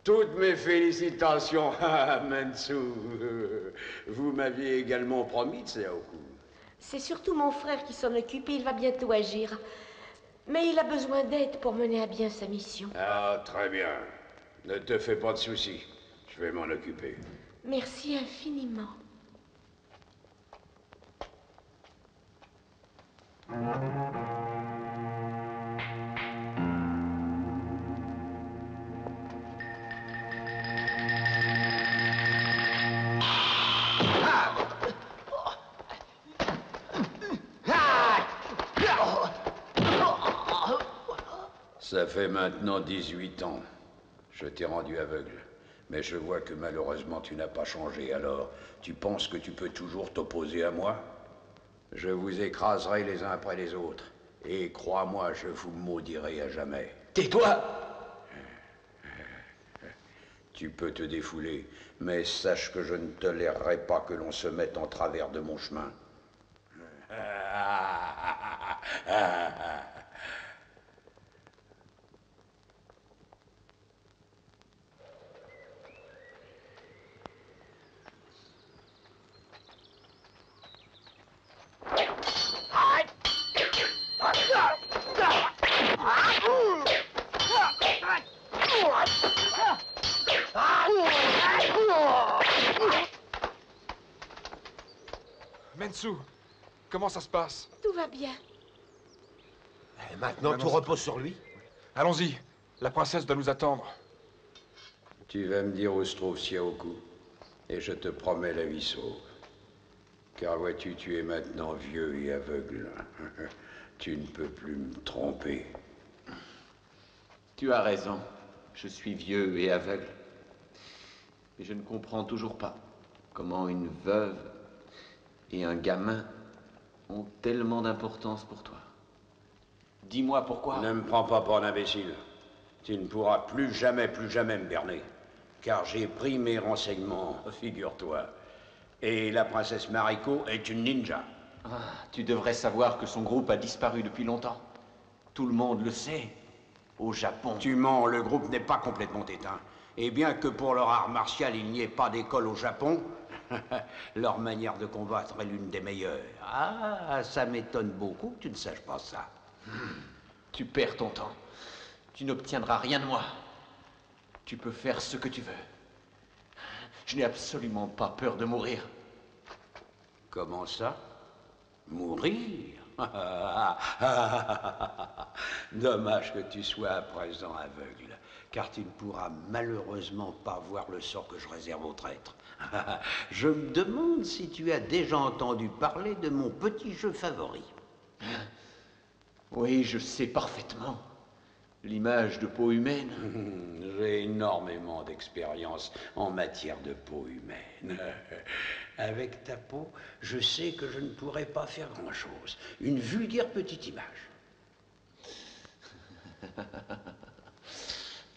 Toutes mes félicitations, Mensu. Vous m'aviez également promis, Xiaoku. C'est surtout mon frère qui s'en occupe et il va bientôt agir. Mais il a besoin d'aide pour mener à bien sa mission. Ah, très bien. Ne te fais pas de soucis. Je vais m'en occuper. Merci infiniment. Ça fait maintenant 18 ans. Je t'ai rendu aveugle. Mais je vois que malheureusement tu n'as pas changé. Alors, tu penses que tu peux toujours t'opposer à moi? Je vous écraserai les uns après les autres. Et crois-moi, je vous maudirai à jamais. Tais-toi! Tu peux te défouler, mais sache que je ne tolérerai pas que l'on se mette en travers de mon chemin. Mensu, comment ça se passe? Tout va bien. Et maintenant, tout repose sur lui. Allons-y. La princesse doit nous attendre. Tu vas me dire où se trouve Xiaoku, et je te promets la vie sauve. Car vois-tu, tu es maintenant vieux et aveugle. Tu ne peux plus me tromper. Tu as raison. Je suis vieux et aveugle. Mais je ne comprends toujours pas comment une veuve et un gamin ont tellement d'importance pour toi. Dis-moi pourquoi. Ne me prends pas pour un imbécile. Tu ne pourras plus jamais me berner. Car j'ai pris mes renseignements, figure-toi. Et la princesse Mariko est une ninja. Ah, tu devrais savoir que son groupe a disparu depuis longtemps. Tout le monde le sait. Au Japon. Tu mens, le groupe n'est pas complètement éteint. Et bien que pour leur art martial, il n'y ait pas d'école au Japon, leur manière de combattre est l'une des meilleures. Ah, ça m'étonne beaucoup que tu ne saches pas ça. Tu perds ton temps. Tu n'obtiendras rien de moi. Tu peux faire ce que tu veux. Je n'ai absolument pas peur de mourir. Comment ça? Mourir? Dommage que tu sois à présent aveugle, car tu ne pourras malheureusement pas voir le sort que je réserve aux traîtres. Je me demande si tu as déjà entendu parler de mon petit jeu favori. Oui, je sais parfaitement. L'image de peau humaine. J'ai énormément d'expérience en matière de peau humaine. Avec ta peau, je sais que je ne pourrais pas faire grand-chose. Une vulgaire petite image.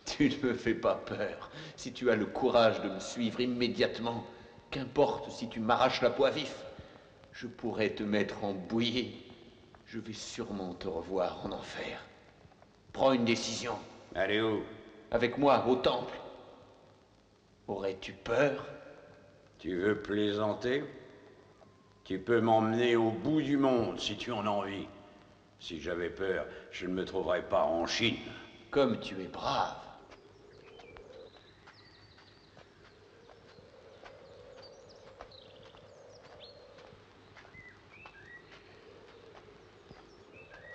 Tu ne me fais pas peur. Si tu as le courage de me suivre immédiatement, qu'importe si tu m'arraches la peau à vif, je pourrais te mettre en bouillie. Je vais sûrement te revoir en enfer. Prends une décision. Allez où? Avec moi, au temple. Aurais-tu peur? Tu veux plaisanter? Tu peux m'emmener au bout du monde si tu en as envie. Si j'avais peur, je ne me trouverais pas en Chine. Comme tu es brave.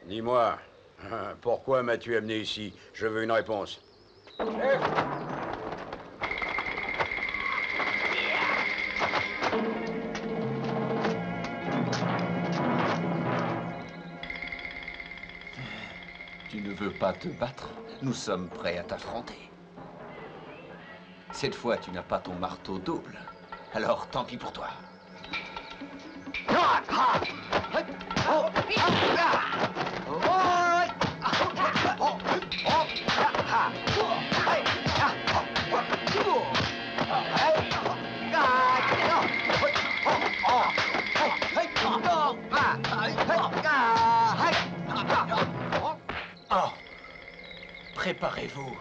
Dis-moi, pourquoi m'as-tu amené ici? Je veux une réponse. Chef! Tu ne veux pas te battre? Nous sommes prêts à t'affronter. Cette fois, tu n'as pas ton marteau double. Alors, tant pis pour toi. Oh, préparez-vous.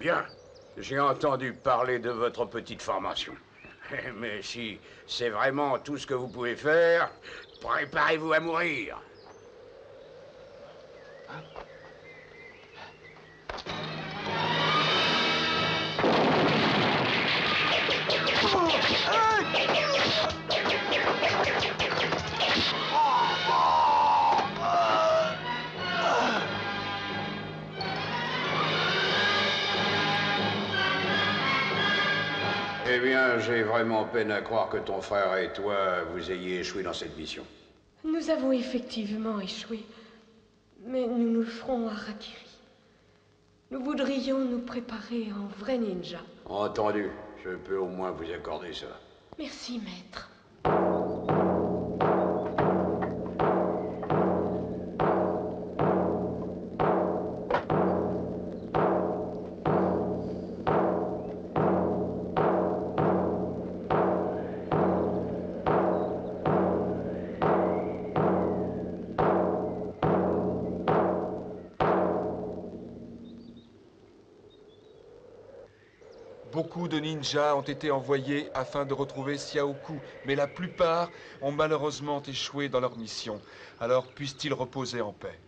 Bien, j'ai entendu parler de votre petite formation. Mais si c'est vraiment tout ce que vous pouvez faire, préparez-vous à mourir. Eh bien, j'ai vraiment peine à croire que ton frère et toi, vous ayez échoué dans cette mission. Nous avons effectivement échoué, mais nous nous ferons à Harakiri. Nous voudrions nous préparer en vrai ninja. Entendu, je peux au moins vous accorder ça. Merci, maître. Beaucoup de ninjas ont été envoyés afin de retrouver Xiao Ku, mais la plupart ont malheureusement échoué dans leur mission. Alors puissent-ils reposer en paix.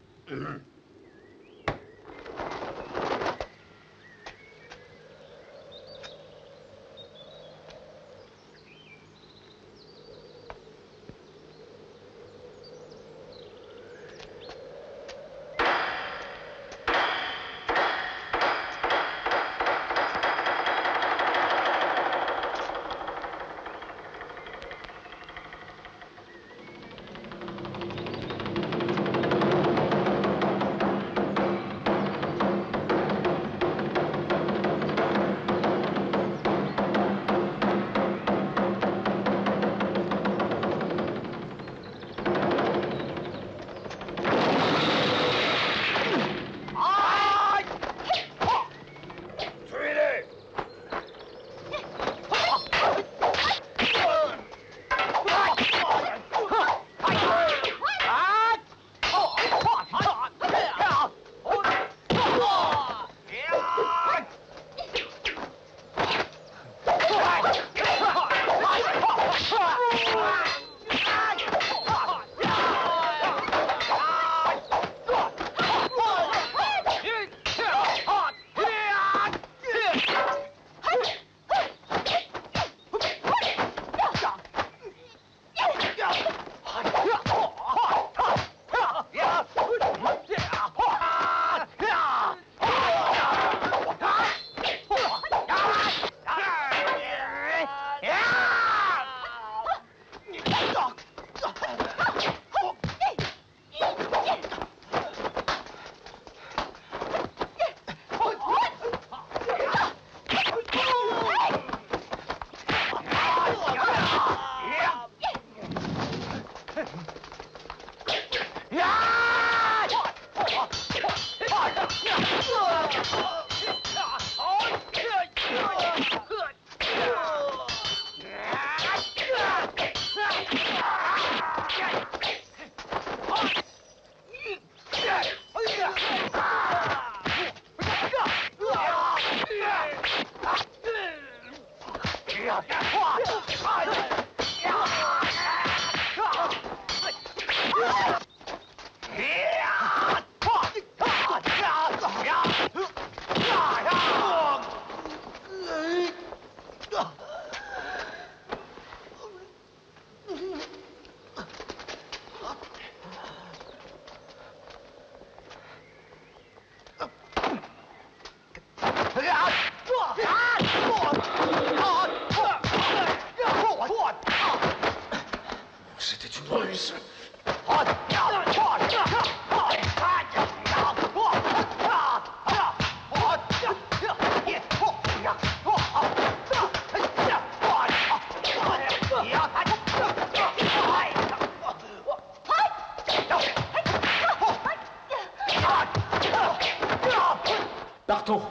Partons.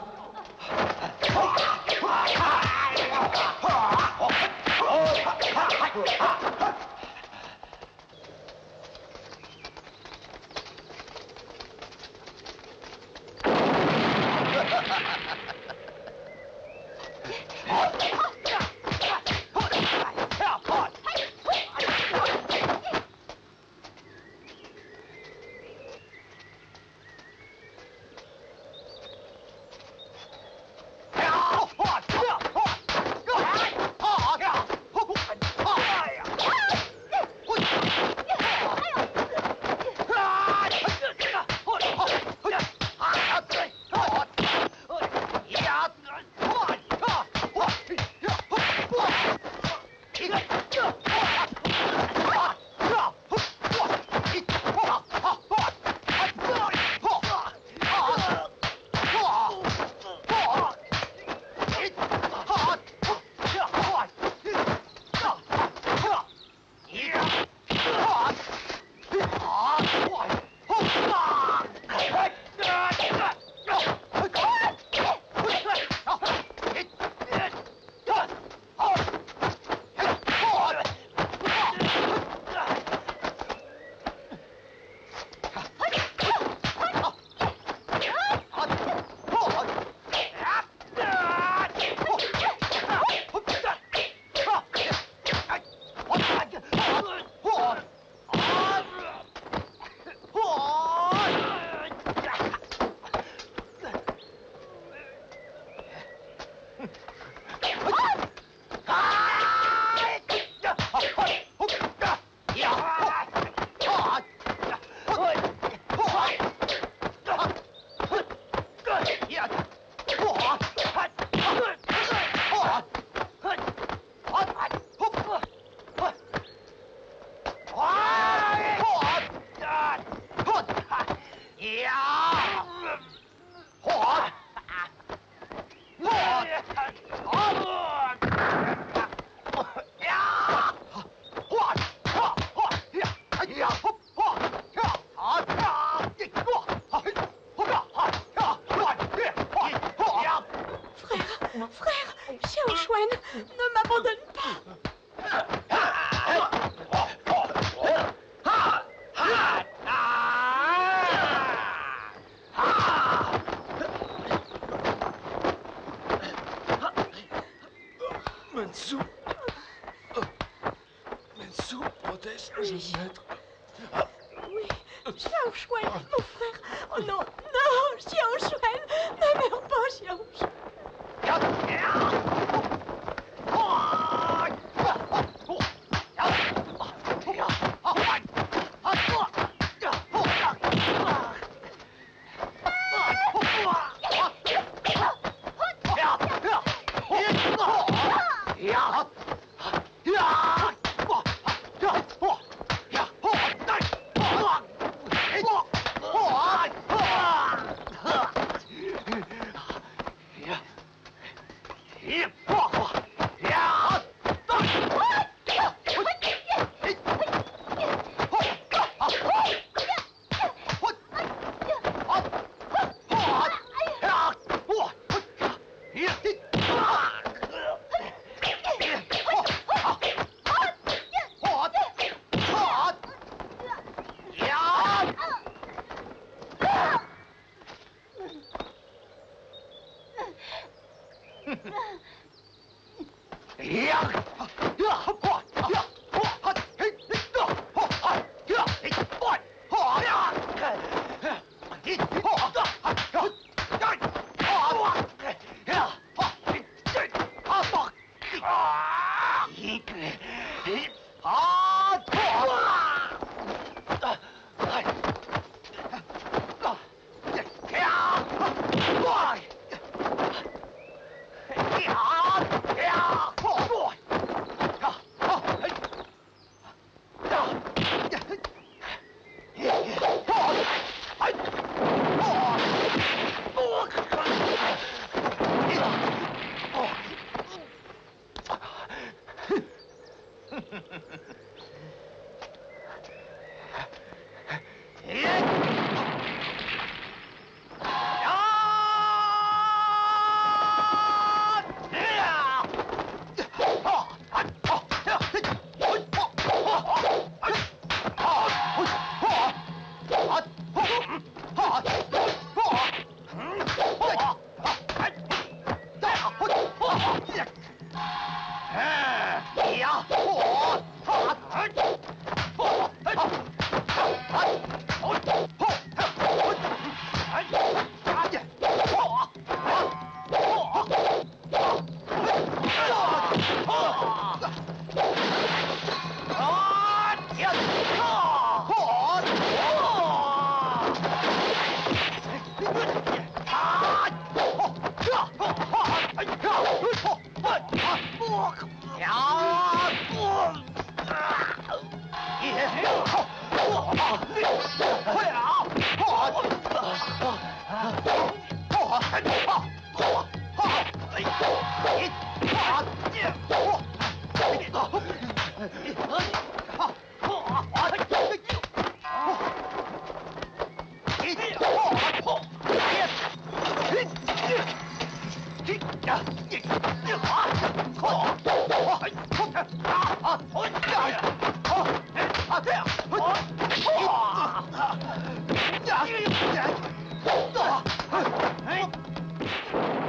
Frère, Xiao Xuan, ne m'abandonne pas. Mansu. Mansu, proteste, maître. Oui, Xiao Xuan, mon frère. Oh non, non, Xiao Xuan, ne meurs pas, Xiao Xuan.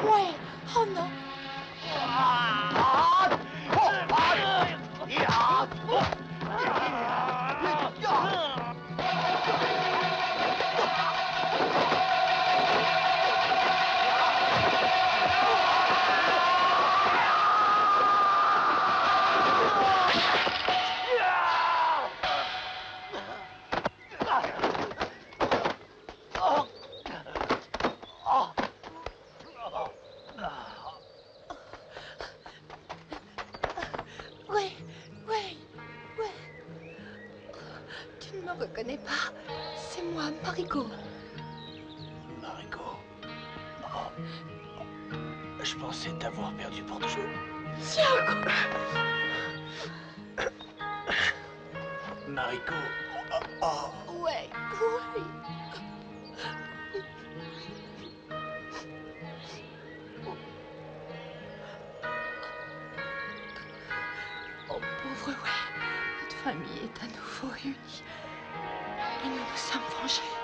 Ouais, oh non. Ouais, ouais, ouais. Tu ne me reconnais pas? C'est moi, Mariko. Mariko. Oh. Je pensais t'avoir perdu pour toujours. Tiago! Mariko. Oh. Ouais, ouais. Oh, pauvre ouais. Notre famille est à nouveau réunie. Et nous nous sommes vengés.